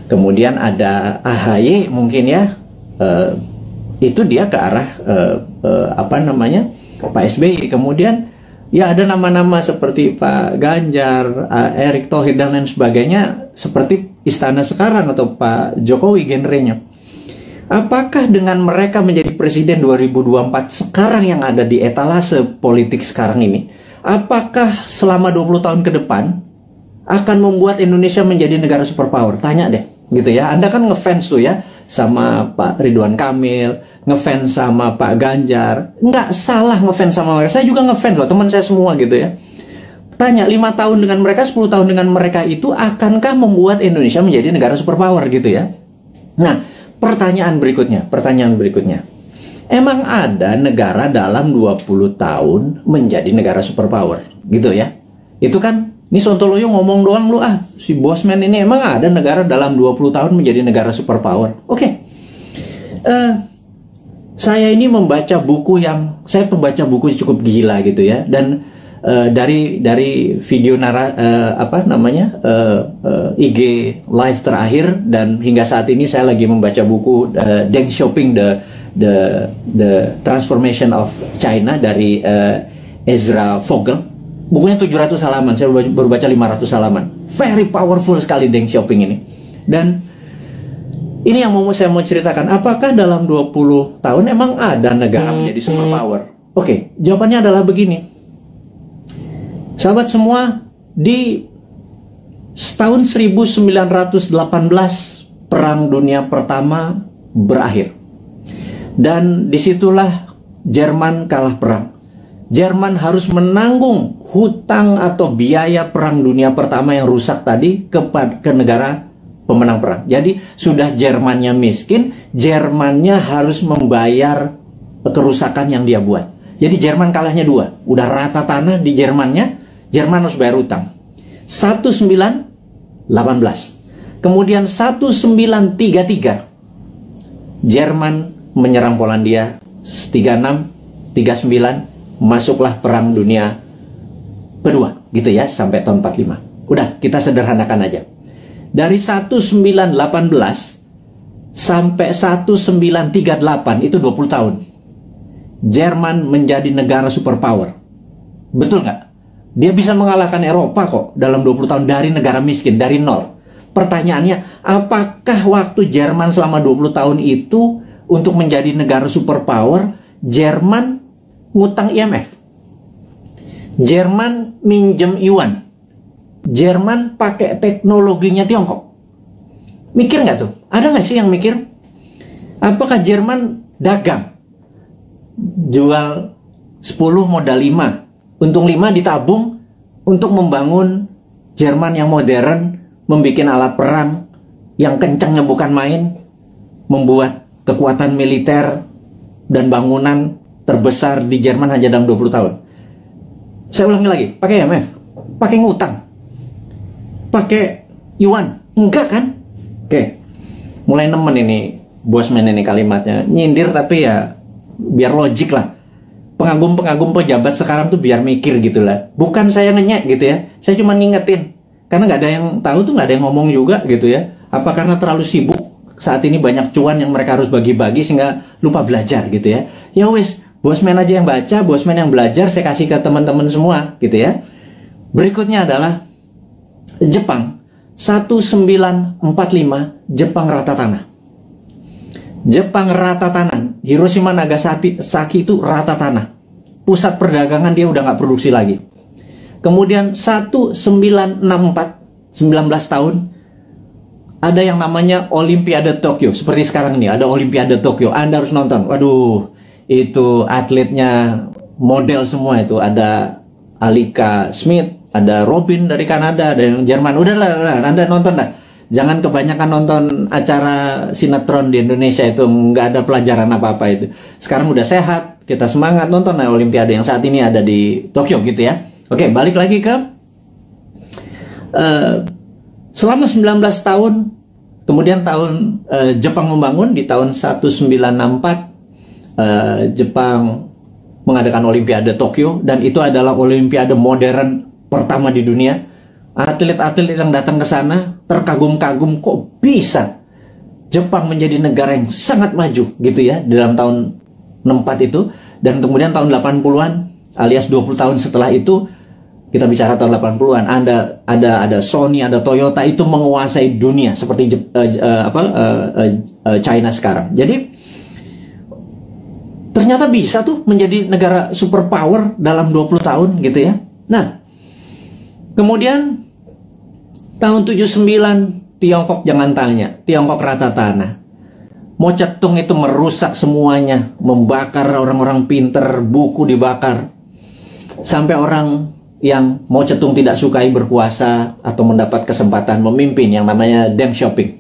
kemudian ada AHY mungkin ya, itu dia ke arah Pak SBY. Kemudian ya ada nama-nama seperti Pak Ganjar, Erick Thohir dan lain sebagainya, seperti istana sekarang atau Pak Jokowi genrenya. Apakah dengan mereka menjadi presiden 2024 sekarang yang ada di etalase politik sekarang ini, apakah selama 20 tahun ke depan akan membuat Indonesia menjadi negara superpower? Tanya deh, gitu ya. Anda kan ngefans tuh ya sama Pak Ridwan Kamil, ngefans sama Pak Ganjar. Nggak salah ngefans sama mereka. Saya juga ngefans loh, teman saya semua gitu ya. Tanya 5 tahun dengan mereka, 10 tahun dengan mereka itu akankah membuat Indonesia menjadi negara superpower gitu ya. Nah, pertanyaan berikutnya. Emang ada negara dalam 20 tahun menjadi negara superpower gitu ya? Itu kan, ini Sontoloyo ngomong doang lu si Bosman ini, emang ada negara dalam 20 tahun menjadi negara superpower? Oke. Saya ini saya pembaca buku cukup gila gitu ya, dan dari video IG live terakhir dan hingga saat ini saya lagi membaca buku Deng Xiaoping the Transformation of China dari Ezra Vogel. Bukunya 700 halaman, saya baru baca 500 halaman. Very powerful sekali Deng Xiaoping ini. Dan ini yang saya mau ceritakan, apakah dalam 20 tahun emang ada negara menjadi superpower? Oke, jawabannya adalah begini. Sahabat semua, di tahun 1918 Perang Dunia Pertama berakhir. Dan disitulah Jerman kalah perang. Jerman harus menanggung hutang atau biaya Perang Dunia Pertama yang rusak tadi ke negara pemenang perang. Jadi sudah Jermannya miskin, Jermannya harus membayar kerusakan yang dia buat. Jadi Jerman kalahnya 2. Udah rata tanah di Jermannya, Jerman harus bayar utang. 1918. Kemudian 1933 Jerman menyerang Polandia. 36, 39 masuklah Perang Dunia Kedua gitu ya, sampai tahun 45. Udah, kita sederhanakan aja. Dari 1918 sampai 1938 itu 20 tahun. Jerman menjadi negara superpower. Betul nggak? Dia bisa mengalahkan Eropa kok dalam 20 tahun dari negara miskin, dari nol. Pertanyaannya, apakah waktu Jerman selama 20 tahun itu untuk menjadi negara superpower, Jerman ngutang IMF? Jerman minjem yuan? Jerman pakai teknologinya Tiongkok? Mikir nggak tuh? Ada nggak sih yang mikir? Apakah Jerman dagang? Jual 10 modal 5. Untung 5 ditabung untuk membangun Jerman yang modern, membuat alat perang yang kencangnya bukan main, membuat kekuatan militer dan bangunan terbesar di Jerman hanya dalam 20 tahun. Saya ulangi lagi, pakai IMF, pakai ngutang, pakai yuan, enggak kan? Oke, mulai nemen ini Bosman ini kalimatnya, nyindir tapi ya biar logik lah. Pengagum-pengagum pejabat sekarang tuh biar mikir gitu lah. Bukan saya ngenyek gitu ya. Saya cuma ngingetin. Karena nggak ada yang tahu tuh, nggak ada yang ngomong juga gitu ya. Apa karena terlalu sibuk saat ini banyak cuan yang mereka harus bagi-bagi sehingga lupa belajar gitu ya. Ya wes, Bosman aja yang baca, Bosman yang belajar, saya kasih ke teman-teman semua gitu ya. Berikutnya adalah Jepang. 1945 Jepang rata tanah. Jepang rata tanah. Hiroshima Nagasaki itu rata tanah. Pusat perdagangan dia udah nggak produksi lagi. Kemudian 1964, 19 tahun, ada yang namanya Olimpiade Tokyo. Seperti sekarang ini, ada Olimpiade Tokyo. Anda harus nonton. Waduh, itu atletnya model semua itu. Ada Alika Smith, ada Robin dari Kanada, ada yang Jerman. Udahlah, Anda nonton dah. Jangan kebanyakan nonton acara sinetron di Indonesia, itu nggak ada pelajaran apa-apa itu. Sekarang udah sehat, kita semangat nonton Olimpiade yang saat ini ada di Tokyo gitu ya. Oke, balik lagi ke selama 19 tahun, kemudian Jepang membangun di tahun 1964 Jepang mengadakan Olimpiade Tokyo, dan itu adalah Olimpiade modern pertama di dunia. Atlet-atlet yang datang ke sana terkagum-kagum, kok bisa Jepang menjadi negara yang sangat maju gitu ya dalam tahun 64 itu. Dan kemudian tahun 80-an alias 20 tahun setelah itu, kita bicara tahun 80-an, ada Sony, ada Toyota, itu menguasai dunia seperti China sekarang. Jadi ternyata bisa tuh menjadi negara superpower dalam 20 tahun gitu ya. Nah, kemudian tahun 79 Tiongkok jangan tanya, Tiongkok rata tanah. Mao Zedong itu merusak semuanya, membakar orang-orang pinter, buku dibakar. Sampai orang yang Mao Zedong tidak sukai berkuasa atau mendapat kesempatan memimpin yang namanya Deng Xiaoping.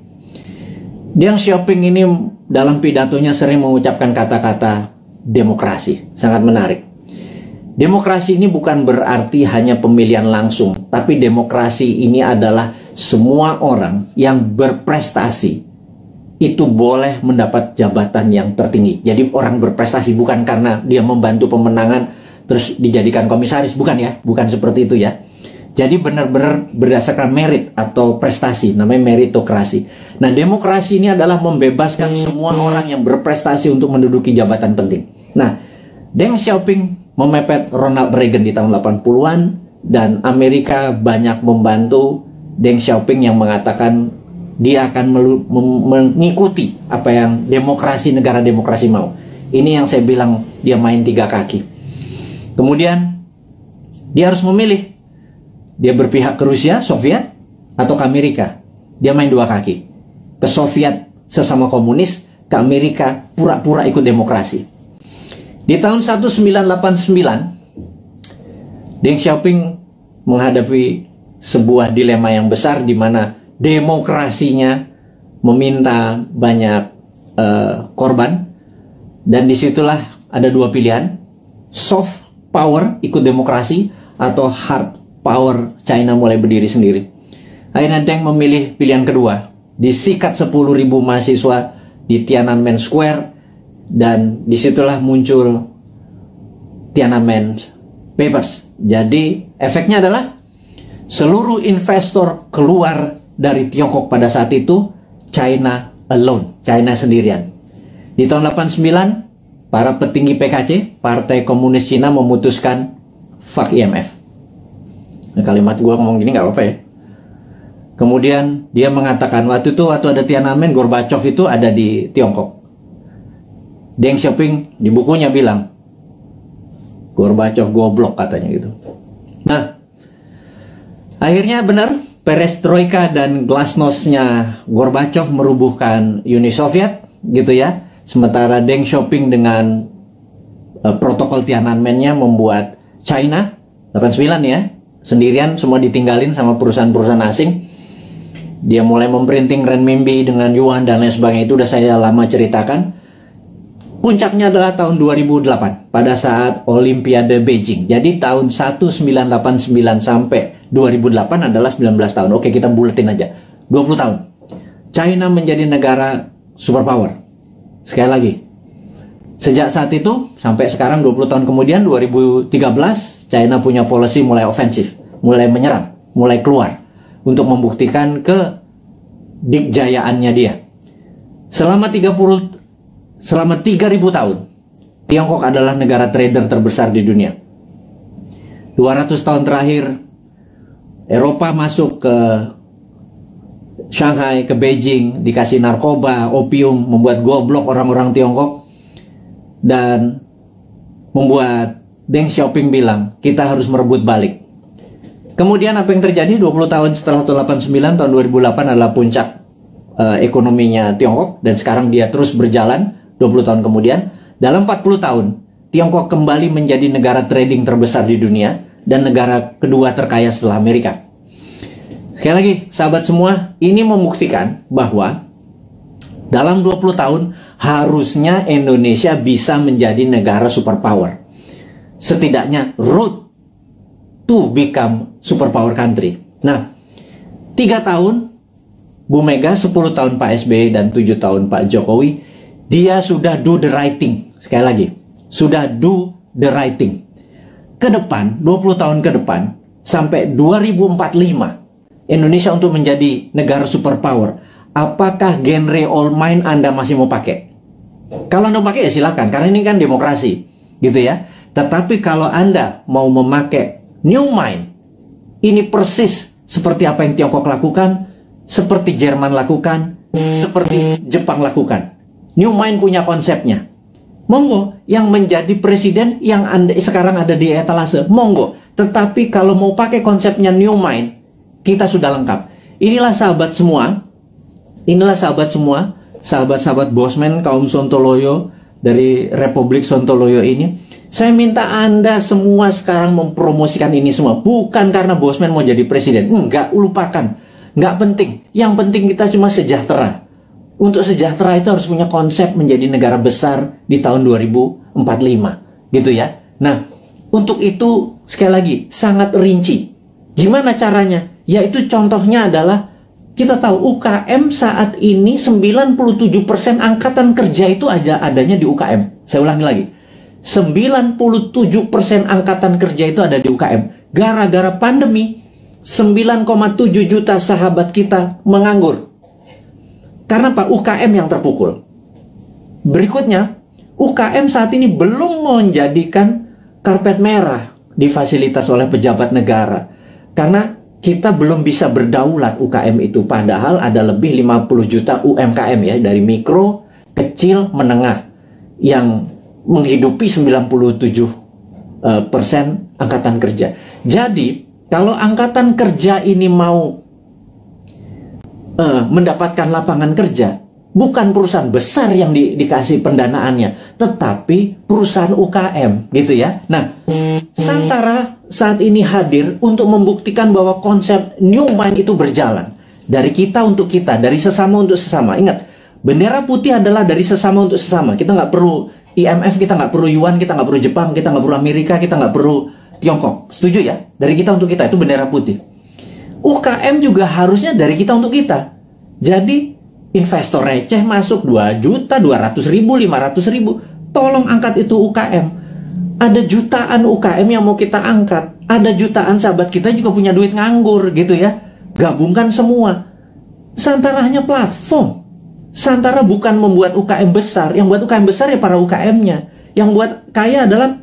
Deng Xiaoping ini dalam pidatonya sering mengucapkan kata-kata demokrasi, sangat menarik. Demokrasi ini bukan berarti hanya pemilihan langsung, tapi demokrasi ini adalah semua orang yang berprestasi itu boleh mendapat jabatan yang tertinggi. Jadi orang berprestasi bukan karena dia membantu pemenangan terus dijadikan komisaris, bukan ya, bukan seperti itu ya. Jadi benar-benar berdasarkan merit atau prestasi, namanya meritokrasi. Nah, demokrasi ini adalah membebaskan semua orang yang berprestasi untuk menduduki jabatan penting. Nah, Deng Xiaoping memepet Ronald Reagan di tahun 80-an, dan Amerika banyak membantu Deng Xiaoping yang mengatakan dia akan mengikuti apa yang negara demokrasi mau. Ini yang saya bilang dia main tiga kaki. Kemudian dia harus memilih, dia berpihak ke Rusia, Soviet, atau ke Amerika. Dia main dua kaki. Ke Soviet sesama komunis, ke Amerika pura-pura ikut demokrasi. Di tahun 1989, Deng Xiaoping menghadapi sebuah dilema yang besar di mana demokrasinya meminta banyak korban, dan disitulah ada dua pilihan: soft power ikut demokrasi atau hard power China mulai berdiri sendiri. Akhirnya Deng memilih pilihan kedua. Disikat 10.000 mahasiswa di Tiananmen Square, dan disitulah muncul Tiananmen Papers. Jadi efeknya adalah seluruh investor keluar dari Tiongkok pada saat itu. China alone, China sendirian. Di tahun 89, para petinggi PKC, Partai Komunis Cina, memutuskan fuck IMF. Nah, kalimat gue ngomong gini nggak apa-apa ya. Kemudian dia mengatakan waktu ada Tiananmen, Gorbachev itu ada di Tiongkok. Deng Xiaoping di bukunya bilang Gorbachev goblok katanya gitu. Nah, akhirnya benar, perestroika dan glasnosnya Gorbachev merubuhkan Uni Soviet gitu ya. Sementara Deng Xiaoping dengan protokol Tiananmennya membuat China 89 ya, sendirian, semua ditinggalin sama perusahaan-perusahaan asing. Dia mulai memprinting renminbi dengan yuan dan lain sebagainya, itu udah saya lama ceritakan. Puncaknya adalah tahun 2008 pada saat Olimpiade Beijing. Jadi tahun 1989 sampai 2008 adalah 19 tahun. Oke, kita buletin aja. 20 tahun. China menjadi negara superpower. Sekali lagi, sejak saat itu sampai sekarang 20 tahun kemudian 2013, China punya policy mulai ofensif, mulai menyerang, mulai keluar untuk membuktikan kedikjayaannya dia. Selama 3.000 tahun, Tiongkok adalah negara trader terbesar di dunia. 200 tahun terakhir, Eropa masuk ke Shanghai, ke Beijing, dikasih narkoba, opium, membuat goblok orang-orang Tiongkok, dan membuat Deng Xiaoping bilang, kita harus merebut balik. Kemudian apa yang terjadi 20 tahun setelah tahun 89, tahun 2008 adalah puncak ekonominya Tiongkok, dan sekarang dia terus berjalan. 20 tahun kemudian, dalam 40 tahun, Tiongkok kembali menjadi negara trading terbesar di dunia dan negara kedua terkaya setelah Amerika. Sekali lagi, sahabat semua, ini membuktikan bahwa dalam 20 tahun harusnya Indonesia bisa menjadi negara superpower. Setidaknya road to become superpower country. Nah, 3 tahun Bu Mega, 10 tahun Pak SBY, dan 7 tahun Pak Jokowi, dia sudah do the right thing. Sekali lagi, sudah do the right thing. Ke depan, 20 tahun ke depan, sampai 2045, Indonesia untuk menjadi negara superpower, apakah genre old mind Anda masih mau pakai? Kalau Anda mau pakai ya silakan, karena ini kan demokrasi, gitu ya. Tetapi kalau Anda mau memakai new mind, ini persis seperti apa yang Tiongkok lakukan, seperti Jerman lakukan, seperti Jepang lakukan. New mind punya konsepnya. Monggo, yang menjadi presiden yang sekarang ada di etalase, monggo. Tetapi kalau mau pakai konsepnya new mind, kita sudah lengkap. Inilah sahabat semua, sahabat-sahabat Bosman, kaum Sontoloyo dari Republik Sontoloyo ini. Saya minta Anda semua sekarang mempromosikan ini semua. Bukan karena Bosman mau jadi presiden. Enggak, lupakan. Enggak penting. Yang penting kita cuma sejahtera. Untuk sejahtera itu harus punya konsep menjadi negara besar di tahun 2045. Gitu ya. Nah, untuk itu sekali lagi sangat rinci. Gimana caranya? Yaitu contohnya adalah kita tahu UKM saat ini 97% angkatan kerja itu adanya di UKM. Saya ulangi lagi. 97% angkatan kerja itu ada di UKM. Gara-gara pandemi, 9,7 juta sahabat kita menganggur. Karena Pak, UKM yang terpukul. Berikutnya, UKM saat ini belum menjadikan karpet merah difasilitas oleh pejabat negara. Karena kita belum bisa berdaulat UKM itu. Padahal ada lebih 50 juta UMKM ya, dari mikro, kecil, menengah, yang menghidupi 97% angkatan kerja. Jadi, kalau angkatan kerja ini mau mendapatkan lapangan kerja, bukan perusahaan besar yang dikasih pendanaannya, tetapi perusahaan UKM, gitu ya. Nah, Santara saat ini hadir untuk membuktikan bahwa konsep new mind itu berjalan. Dari kita untuk kita, dari sesama untuk sesama. Ingat, bendera putih adalah dari sesama untuk sesama. Kita nggak perlu IMF, kita nggak perlu Yuan, kita nggak perlu Jepang, kita nggak perlu Amerika, kita nggak perlu Tiongkok. Setuju ya? Dari kita untuk kita, itu bendera putih. UKM juga harusnya dari kita untuk kita. Jadi investor receh masuk 2 juta, 200 ribu, 500 ribu. Tolong angkat itu UKM. Ada jutaan UKM yang mau kita angkat. Ada jutaan sahabat kita juga punya duit nganggur gitu ya. Gabungkan semua. Santara hanya platform. Santara bukan membuat UKM besar. Yang buat UKM besar ya para UKM-nya. Yang buat kaya adalah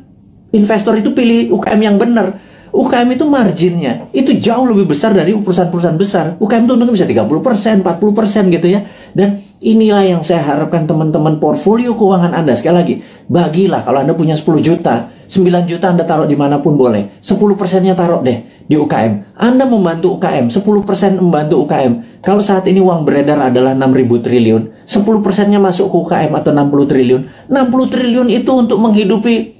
investor itu pilih UKM yang benar. UKM itu marginnya itu jauh lebih besar dari perusahaan-perusahaan besar. UKM itu untungnya bisa 30%, 40% gitu ya. Dan inilah yang saya harapkan teman-teman portfolio keuangan Anda. Sekali lagi, bagilah kalau Anda punya 10 juta, 9 juta Anda taruh dimanapun boleh. 10%-nya taruh deh di UKM. Anda membantu UKM, 10% membantu UKM. Kalau saat ini uang beredar adalah 6.000 triliun, 10%-nya masuk ke UKM atau 60 triliun. 60 triliun itu untuk menghidupi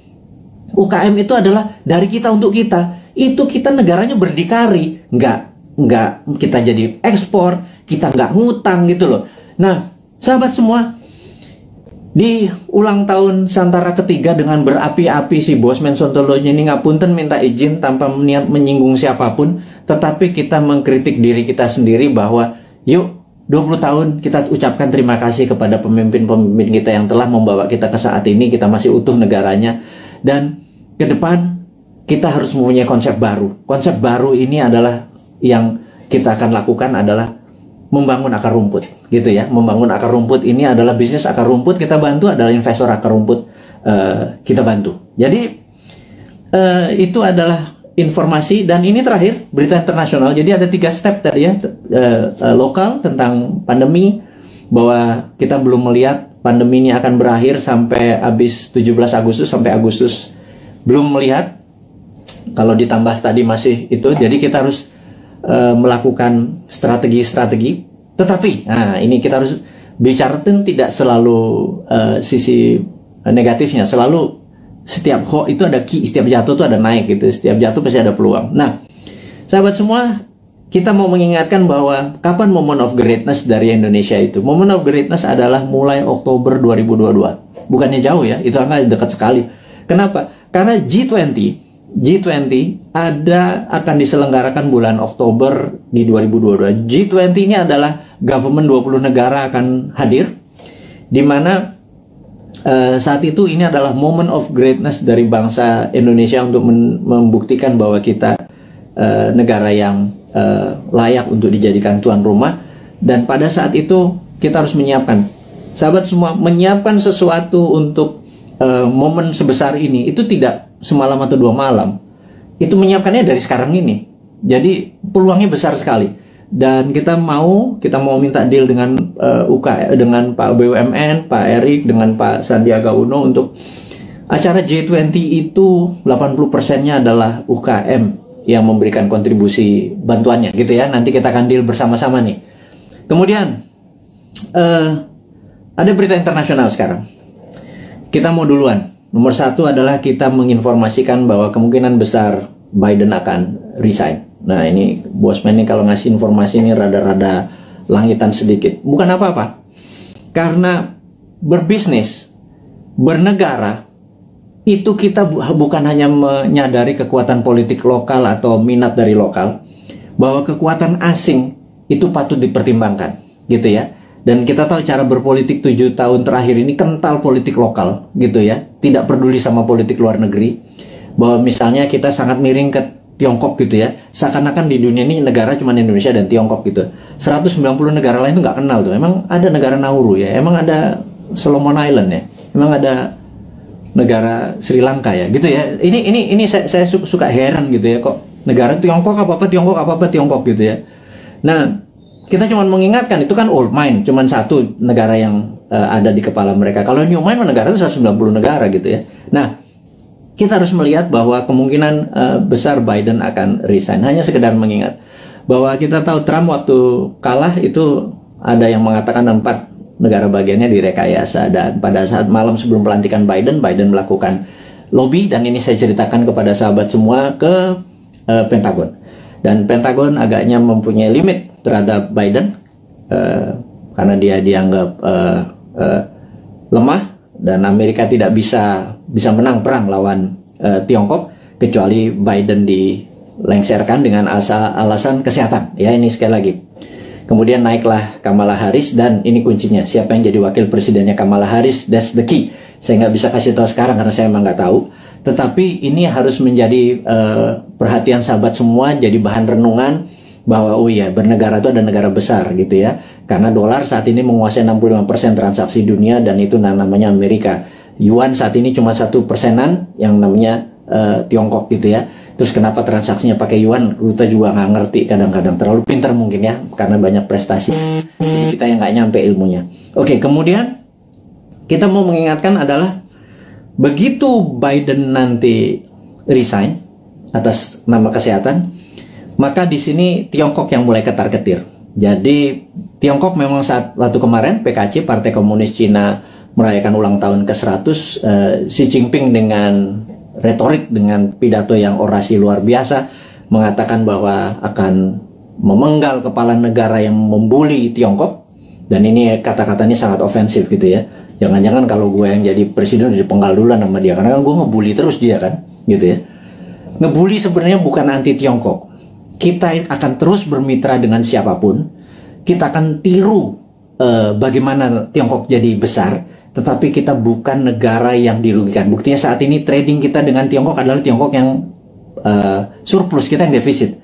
UKM itu adalah dari kita untuk kita. Itu kita negaranya berdikari, nggak kita jadi ekspor, kita nggak ngutang gitu loh. Nah, sahabat semua, di ulang tahun Santara ketiga dengan berapi-api si Bosman Sontoloyo ini, ngapunten minta izin tanpa niat menyinggung siapapun, tetapi kita mengkritik diri kita sendiri bahwa yuk 20 tahun kita ucapkan terima kasih kepada pemimpin-pemimpin kita yang telah membawa kita ke saat ini, kita masih utuh negaranya, dan ke depan kita harus mempunyai konsep baru. Konsep baru ini adalah yang kita akan lakukan adalah membangun akar rumput, gitu ya. Membangun akar rumput ini adalah bisnis akar rumput kita bantu, adalah investor akar rumput kita bantu. Jadi itu adalah informasi, dan ini terakhir berita internasional. Jadi ada 3 step tadi ya, lokal tentang pandemi, bahwa kita belum melihat pandemi ini akan berakhir sampai habis 17 Agustus sampai Agustus, belum melihat. Kalau ditambah tadi masih itu, jadi kita harus melakukan strategi-strategi. Tetapi, nah ini kita harus bicara tidak selalu sisi negatifnya. Selalu setiap hoax itu ada key, setiap jatuh itu ada naik gitu. Setiap jatuh pasti ada peluang. Nah, sahabat semua, kita mau mengingatkan bahwa kapan moment of greatness dari Indonesia itu? Moment of greatness adalah mulai Oktober 2022. Bukannya jauh ya, itu angka dekat sekali. Kenapa? Karena G20 akan diselenggarakan bulan Oktober di 2022. G20 ini adalah government 20 negara akan hadir, di mana saat itu ini adalah moment of greatness dari bangsa Indonesia untuk membuktikan bahwa kita negara yang layak untuk dijadikan tuan rumah. Dan pada saat itu kita harus menyiapkan, sahabat semua, menyiapkan sesuatu untuk momen sebesar ini itu tidak semalam atau 2 malam. Itu menyiapkannya dari sekarang ini. Jadi peluangnya besar sekali. Dan kita mau minta deal dengan dengan Pak BUMN, Pak Erik, dengan Pak Sandiaga Uno untuk acara G20 itu 80%-nya adalah UKM yang memberikan kontribusi bantuannya gitu ya. Nanti kita akan deal bersama-sama nih. Kemudian ada berita internasional sekarang. Kita mau duluan. Nomor 1 adalah kita menginformasikan bahwa kemungkinan besar Biden akan resign. Nah ini Bosman ini kalau ngasih informasi ini rada-rada langitan sedikit. Bukan apa-apa. Karena berbisnis, bernegara, itu kita bukan hanya menyadari kekuatan politik lokal atau minat dari lokal, bahwa kekuatan asing itu patut dipertimbangkan, gitu ya. Dan kita tahu cara berpolitik 7 tahun terakhir ini kental politik lokal, gitu ya. Tidak peduli sama politik luar negeri. Bahwa misalnya kita sangat miring ke Tiongkok gitu ya. Seakan-akan di dunia ini negara cuma Indonesia dan Tiongkok gitu. 190 negara lain itu nggak kenal tuh. Emang ada negara Nauru ya. Emang ada Solomon Island ya. Emang ada negara Sri Lanka ya, gitu ya. Ini saya suka heran gitu ya, kok negara Tiongkok apa-apa Tiongkok gitu ya. Nah, kita cuma mengingatkan itu kan old mind, cuma 1 negara yang ada di kepala mereka. Kalau new mind negara itu 190 negara gitu ya. Nah, kita harus melihat bahwa kemungkinan besar Biden akan resign. Hanya sekedar mengingat bahwa kita tahu Trump waktu kalah itu ada yang mengatakan 4 negara bagiannya direkayasa, dan pada saat malam sebelum pelantikan Biden melakukan lobby, dan ini saya ceritakan kepada sahabat semua, ke Pentagon. Dan Pentagon agaknya mempunyai limit terhadap Biden karena dia dianggap lemah, dan Amerika tidak bisa menang perang lawan Tiongkok kecuali Biden dilengsarkan dengan alasan kesehatan. Ya, ini sekali lagi. Kemudian naiklah Kamala Harris, dan ini kuncinya, siapa yang jadi wakil presidennya Kamala Harris, that's the key. Saya nggak bisa kasih tahu sekarang karena saya emang nggak tahu. Tetapi ini harus menjadi perhatian sahabat semua, jadi bahan renungan bahwa oh iya, bernegara itu ada negara besar gitu ya. Karena dolar saat ini menguasai 65% transaksi dunia, dan itu namanya Amerika. Yuan saat ini cuma 1%-an yang namanya Tiongkok gitu ya. Terus kenapa transaksinya pakai yuan, kita juga nggak ngerti kadang-kadang. Terlalu pintar mungkin ya, karena banyak prestasi. Jadi kita yang nggak nyampe ilmunya. Oke, kemudian kita mau mengingatkan adalah begitu Biden nanti resign atas nama kesehatan, maka di sini Tiongkok yang mulai ketar-ketir. Jadi Tiongkok memang waktu kemarin PKC, Partai Komunis Cina, merayakan ulang tahun ke-100, Xi Jinping dengan retorik, dengan pidato yang orasi luar biasa, mengatakan bahwa akan memenggal kepala negara yang membuli Tiongkok. Dan ini kata-katanya sangat ofensif gitu ya. Jangan-jangan kalau gue yang jadi presiden udah dipenggal duluan sama dia, karena kan gue ngebully terus dia kan, gitu ya. Ngebully sebenarnya bukan anti Tiongkok. Kita akan terus bermitra dengan siapapun. Kita akan tiru bagaimana Tiongkok jadi besar, tetapi kita bukan negara yang dirugikan. Buktinya saat ini trading kita dengan Tiongkok adalah Tiongkok yang surplus, kita yang defisit.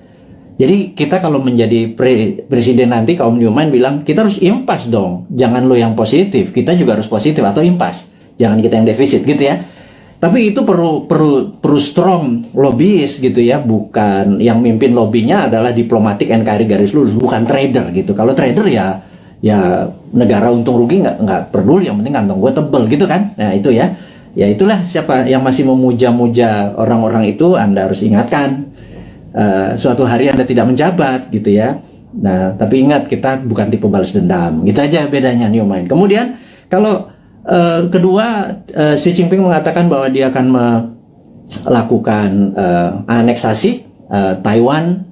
Jadi kita kalau menjadi presiden nanti, kaum Newman bilang kita harus impas dong. Jangan lo yang positif, kita juga harus positif atau impas. Jangan kita yang defisit gitu ya. Tapi itu perlu strong lobbyist gitu ya. Bukan yang mimpin lobbynya adalah diplomatik NKRI garis lurus, bukan trader gitu. Kalau trader ya negara untung rugi nggak peduli, yang penting kantong gue tebel gitu kan. Nah itu ya itulah, siapa yang masih memuja-muja orang-orang itu, Anda harus ingatkan suatu hari Anda tidak menjabat gitu ya. Nah tapi ingat, kita bukan tipe balas dendam, gitu aja bedanya New Mind. Kemudian kalau kedua, Xi Jinping mengatakan bahwa dia akan melakukan aneksasi Taiwan,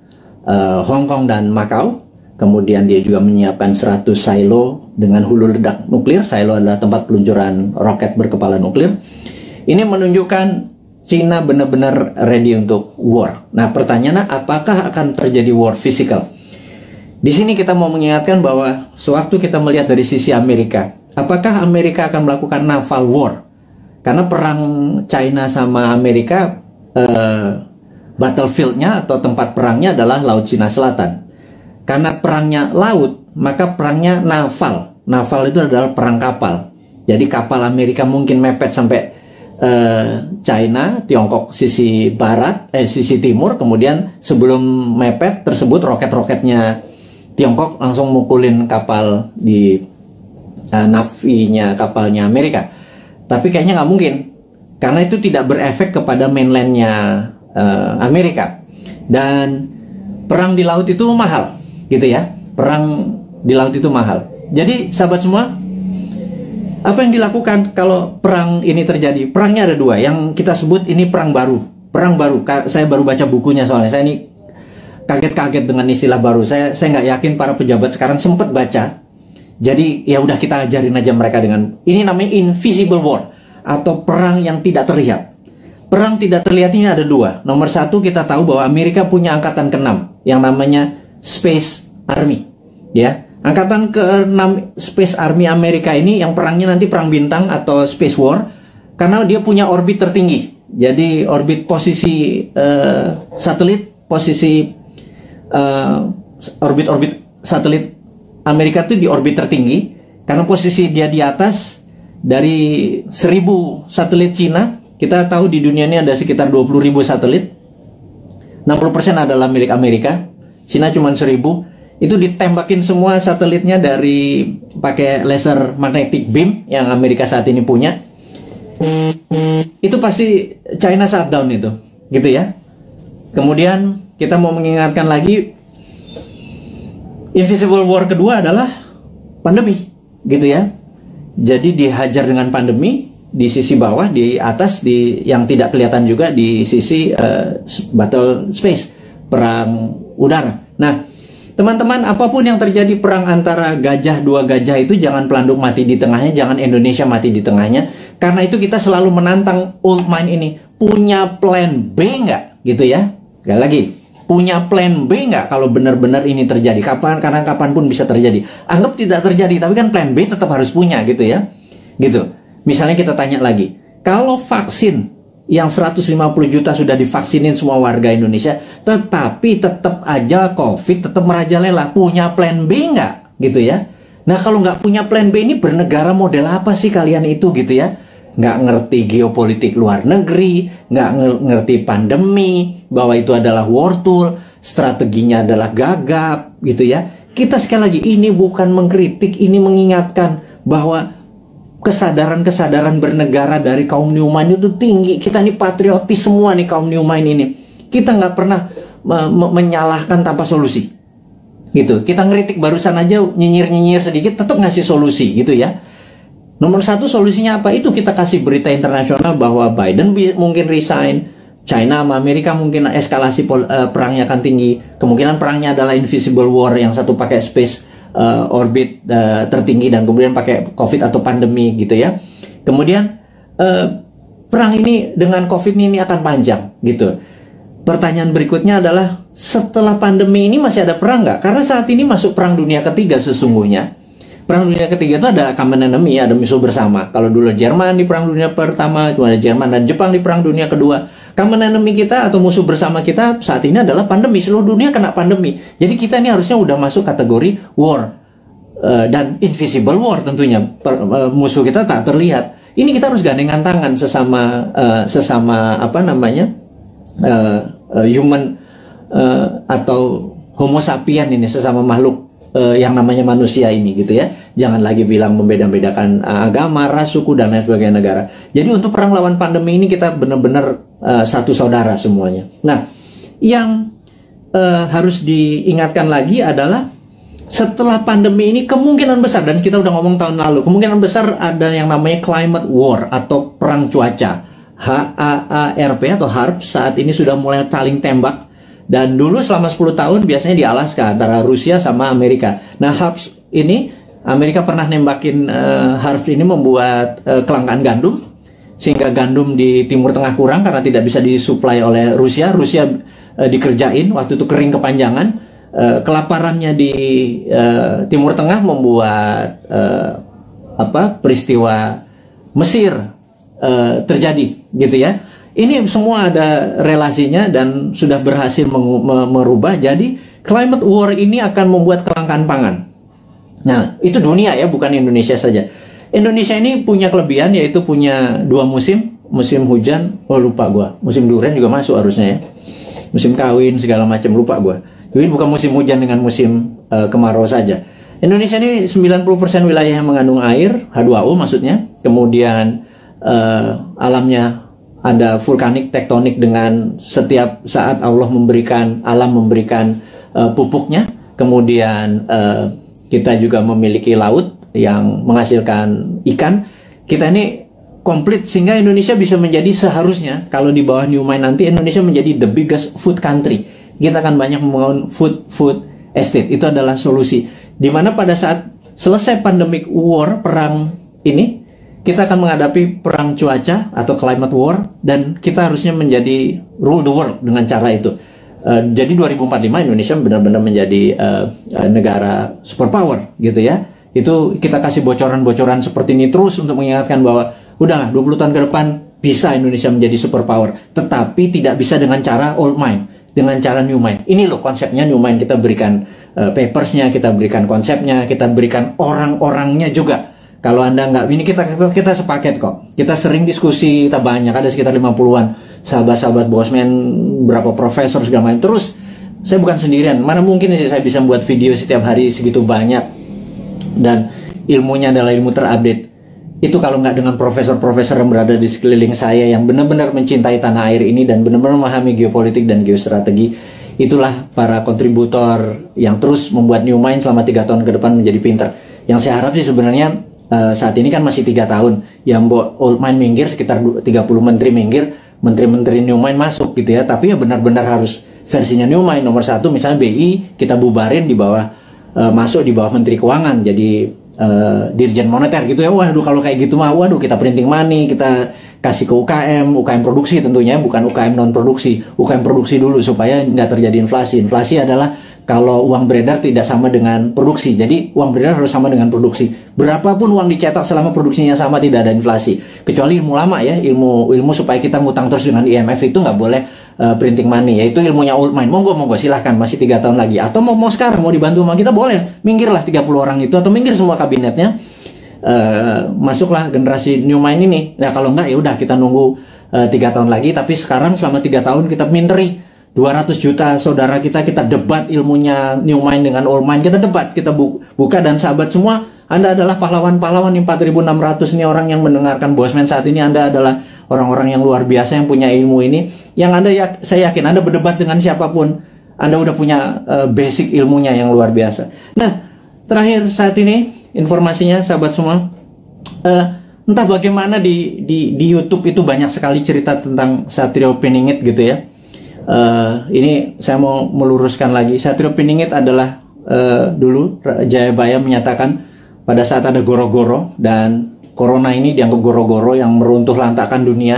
Hong Kong dan Macau. Kemudian dia juga menyiapkan 100 silo dengan hulu ledak nuklir. Silo adalah tempat peluncuran roket berkepala nuklir. Ini menunjukkan Cina benar-benar ready untuk war. Nah, pertanyaannya, apakah akan terjadi war physical? Di sini kita mau mengingatkan bahwa sewaktu kita melihat dari sisi Amerika, apakah Amerika akan melakukan naval war? Karena perang China sama Amerika battlefieldnya atau tempat perangnya adalah Laut Cina Selatan. Karena perangnya laut, maka perangnya naval. Naval itu adalah perang kapal. Jadi kapal Amerika mungkin mepet sampai China, Tiongkok sisi barat, sisi timur. Kemudian sebelum mepet tersebut, roket-roketnya Tiongkok langsung mukulin kapal di navinya kapalnya Amerika. Tapi kayaknya nggak mungkin, karena itu tidak berefek kepada mainlandnya Amerika. Dan perang di laut itu mahal, gitu ya. Perang di laut itu mahal. Jadi sahabat semua, apa yang dilakukan kalau perang ini terjadi? Perangnya ada dua, yang kita sebut ini perang baru. Perang baru, saya baru baca bukunya soalnya. Saya ini kaget-kaget dengan istilah baru. Saya nggak yakin para pejabat sekarang sempat baca. Jadi ya udah kita ajarin aja mereka dengan ini, namanya invisible war atau perang yang tidak terlihat. Perang tidak terlihat ini ada dua. Nomor satu, kita tahu bahwa Amerika punya angkatan ke-6 yang namanya Space Army, ya. Angkatan ke-6 Space Army Amerika ini yang perangnya nanti perang bintang atau Space War, karena dia punya orbit tertinggi. Jadi orbit posisi satelit, posisi orbit satelit Amerika itu di orbit tertinggi, karena posisi dia di atas dari 1000 satelit Cina. Kita tahu di dunia ini ada sekitar 20.000 satelit. 60% adalah milik Amerika. Cina cuma 1000. Itu ditembakin semua satelitnya dari pakai laser magnetic beam yang Amerika saat ini punya. Itu pasti China shutdown itu, gitu ya. Kemudian kita mau mengingatkan lagi, invisible war kedua adalah pandemi, gitu ya. Jadi dihajar dengan pandemi di sisi bawah, di atas, di yang tidak kelihatan juga di sisi battle space, perang udara. Nah, teman-teman, apapun yang terjadi perang antara dua gajah itu, jangan Pelanduk mati di tengahnya, jangan Indonesia mati di tengahnya. Karena itu kita selalu menantang old mind ini, punya plan B nggak, gitu ya. Sekali lagi, punya plan B nggak kalau benar-benar ini terjadi? Karena kapanpun bisa terjadi. Anggap tidak terjadi, tapi kan plan B tetap harus punya, gitu ya. Gitu. Misalnya kita tanya lagi, kalau vaksin yang 150 juta sudah divaksinin semua warga Indonesia, tetapi tetap aja COVID tetap merajalela, punya plan B nggak, gitu ya? Nah, kalau nggak punya plan B, ini bernegara model apa sih kalian itu, gitu ya? Nggak ngerti geopolitik luar negeri, nggak ngerti pandemi, bahwa itu adalah war tool, strateginya adalah gagap, gitu ya. Kita sekali lagi, ini bukan mengkritik, ini mengingatkan bahwa kesadaran bernegara dari kaum New Mind itu tinggi. Kita ini patriotis semua nih, kaum New Mind ini. Kita nggak pernah menyalahkan tanpa solusi, gitu. Kita ngeritik barusan aja, nyinyir sedikit, tetap ngasih solusi, gitu ya. Nomor satu solusinya apa? Itu kita kasih berita internasional bahwa Biden mungkin resign, China sama Amerika mungkin eskalasi perangnya akan tinggi. Kemungkinan perangnya adalah invisible war, yang satu pakai space orbit tertinggi, dan kemudian pakai COVID atau pandemi, gitu ya. Kemudian perang ini dengan COVID ini akan panjang, gitu. Pertanyaan berikutnya adalah, setelah pandemi ini masih ada perang nggak? Karena saat ini masuk perang dunia ketiga sesungguhnya. Perang dunia ketiga itu ada common enemy, ada musuh bersama. Kalau dulu Jerman di perang dunia pertama, cuma ada Jerman dan Jepang di perang dunia kedua. Common enemy kita atau musuh bersama kita saat ini adalah pandemi. Seluruh dunia kena pandemi. Jadi kita ini harusnya udah masuk kategori war, dan invisible war tentunya. Musuh kita tak terlihat. Ini kita harus gandengan tangan sesama apa namanya, human atau homo sapien ini, sesama makhluk yang namanya manusia ini, gitu ya. Jangan lagi bilang membeda-bedakan agama, ras, suku, dan lain sebagainya negara. Jadi untuk perang lawan pandemi ini kita benar-benar satu saudara semuanya. Nah, yang harus diingatkan lagi adalah, setelah pandemi ini kemungkinan besar, dan kita udah ngomong tahun lalu, kemungkinan besar ada yang namanya climate war atau perang cuaca. HAARP atau HARP saat ini sudah mulai saling tembak. Dan dulu selama 10 tahun biasanya di Alaska antara Rusia sama Amerika. Nah, HARP ini, Amerika pernah nembakin HARP ini, membuat kelangkaan gandum, sehingga gandum di Timur Tengah kurang karena tidak bisa disuplai oleh Rusia. Rusia dikerjain, waktu itu kering kepanjangan. Kelaparannya di Timur Tengah membuat peristiwa Mesir terjadi, gitu ya. Ini semua ada relasinya dan sudah berhasil merubah. Jadi climate war ini akan membuat kelangkaan pangan. Nah, itu dunia ya, bukan Indonesia saja. Indonesia ini punya kelebihan, yaitu punya 2 musim. Musim hujan, lupa gua. Musim durian juga masuk harusnya ya. Musim kawin segala macam, lupa gua. Jadi bukan musim hujan dengan musim kemarau saja. Indonesia ini 90% wilayah yang mengandung air, H2O maksudnya. Kemudian alamnya ada vulkanik tektonik, dengan setiap saat Allah memberikan, alam memberikan pupuknya. Kemudian kita juga memiliki laut yang menghasilkan ikan. Kita ini komplit, sehingga Indonesia bisa menjadi, seharusnya kalau di bawah New Mind nanti, Indonesia menjadi the biggest food country. Kita akan banyak membangun food estate. Itu adalah solusi. Dimana pada saat selesai pandemic war, perang ini, kita akan menghadapi perang cuaca atau climate war, dan kita harusnya menjadi rule the world dengan cara itu. Jadi 2045 Indonesia benar-benar menjadi negara superpower gitu ya. Itu kita kasih bocoran-bocoran seperti ini terus untuk mengingatkan bahwa udahlah, 20 tahun ke depan bisa Indonesia menjadi superpower, tetapi tidak bisa dengan cara old mind, dengan cara new mind. Ini loh konsepnya new mind. Kita berikan papersnya, kita berikan konsepnya, kita berikan orang-orangnya juga. Kalau Anda nggak, ini kita sepaket kok. Kita sering diskusi, kita banyak, ada sekitar 50-an sahabat-sahabat Bosman, berapa profesor segala macam. Terus saya bukan sendirian. Mana mungkin sih saya bisa buat video setiap hari segitu banyak, dan ilmunya adalah ilmu terupdate. Itu kalau nggak dengan profesor-profesor yang berada di sekeliling saya yang benar-benar mencintai tanah air ini dan benar-benar memahami geopolitik dan geostrategi. Itulah para kontributor yang terus membuat New Mind selama 3 tahun ke depan menjadi pintar. Yang saya harap sih sebenarnya saat ini kan masih 3 tahun, yang old mind minggir, sekitar 30 menteri minggir, menteri-menteri New Mind masuk gitu ya. Tapi ya benar-benar harus versinya New Mind. Nomor 1 misalnya BI kita bubarin, di bawah masuk di bawah Menteri Keuangan, jadi Dirjen Moneter gitu ya. Waduh, kalau kayak gitu mah waduh, kita printing money, kita kasih ke UKM produksi tentunya, bukan UKM non produksi, UKM produksi dulu supaya nggak terjadi inflasi. Inflasi adalah kalau uang beredar tidak sama dengan produksi. Jadi uang beredar harus sama dengan produksi. Berapapun uang dicetak selama produksinya sama, tidak ada inflasi. Kecuali ilmu lama ya, ilmu supaya kita ngutang terus dengan IMF itu nggak boleh printing money. Yaitu ilmunya old mind. Monggo silahkan, masih 3 tahun lagi. Atau mau sekarang mau dibantu sama kita boleh. Minggirlah 30 orang itu, atau minggir semua kabinetnya. Masuklah generasi New Mind ini. Nah kalau enggak ya udah, kita nunggu 3 tahun lagi. Tapi sekarang selama 3 tahun kita minteri 200 juta saudara kita debat ilmunya New Mind dengan Old Mind. Kita debat, kita buka, dan sahabat semua, Anda adalah pahlawan-pahlawan. 4.600 ini orang yang mendengarkan Bosman saat ini. Anda adalah orang-orang yang luar biasa yang punya ilmu ini. Yang Anda saya yakin Anda berdebat dengan siapapun, Anda udah punya basic ilmunya yang luar biasa. Nah, terakhir saat ini informasinya sahabat semua, entah bagaimana di YouTube itu banyak sekali cerita tentang Satrio Piningit gitu ya. Ini saya mau meluruskan lagi. Satrio Piningit adalah dulu Jayabaya menyatakan pada saat ada goro-goro, dan corona ini dianggap goro-goro yang meruntuh lantakan dunia,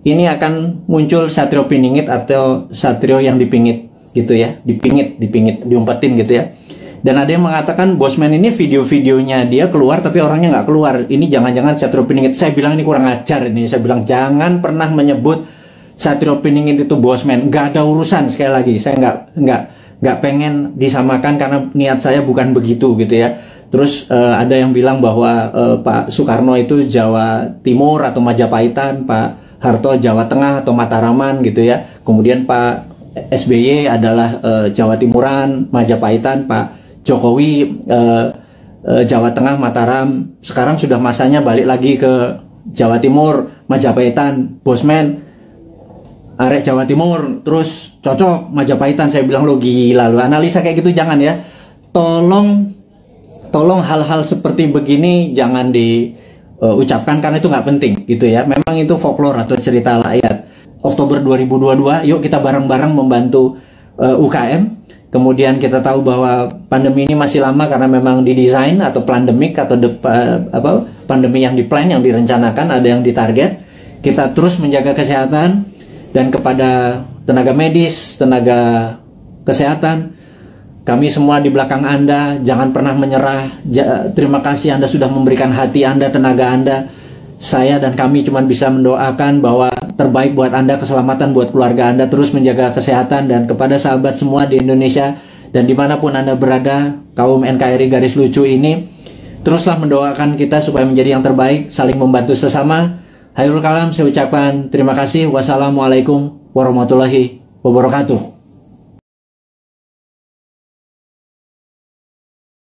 ini akan muncul Satrio Piningit atau Satrio yang dipingit gitu ya, dipingit, diumpetin gitu ya. Dan ada yang mengatakan Bosman ini video-videonya dia keluar tapi orangnya nggak keluar. Ini jangan-jangan Satrio Piningit. Saya bilang ini kurang ajar ini. Saya bilang jangan pernah menyebut Satrio Piningit itu Bosman. Nggak ada urusan, sekali lagi. Saya nggak pengen disamakan karena niat saya bukan begitu gitu ya. Terus ada yang bilang bahwa Pak Soekarno itu Jawa Timur atau Majapahitan, Pak Harto Jawa Tengah atau Mataraman gitu ya. Kemudian Pak SBY adalah Jawa Timuran, Majapahitan, Pak Jokowi Jawa Tengah, Mataram. Sekarang sudah masanya balik lagi ke Jawa Timur, Majapahitan, Bosman arek Jawa Timur, terus cocok Majapahitan. Saya bilang lo gila, lo analisa kayak gitu jangan ya. Tolong hal-hal seperti begini jangan diucapkan karena itu nggak penting gitu ya. Memang itu folklore atau cerita rakyat. Oktober 2022, yuk kita bareng-bareng membantu UKM. Kemudian kita tahu bahwa pandemi ini masih lama karena memang didesain atau pandemik atau pandemi yang diplan, yang direncanakan, ada yang ditarget. Kita terus menjaga kesehatan, dan kepada tenaga medis, tenaga kesehatan, kami semua di belakang Anda, jangan pernah menyerah. Terima kasih Anda sudah memberikan hati Anda, tenaga Anda. Saya dan kami cuma bisa mendoakan bahwa terbaik buat Anda, keselamatan buat keluarga Anda, terus menjaga kesehatan. Dan kepada sahabat semua di Indonesia dan dimanapun Anda berada, kaum NKRI garis lucu ini, teruslah mendoakan kita supaya menjadi yang terbaik, saling membantu sesama. Hairul kalam, saya ucapkan terima kasih. Wassalamualaikum warahmatullahi wabarakatuh.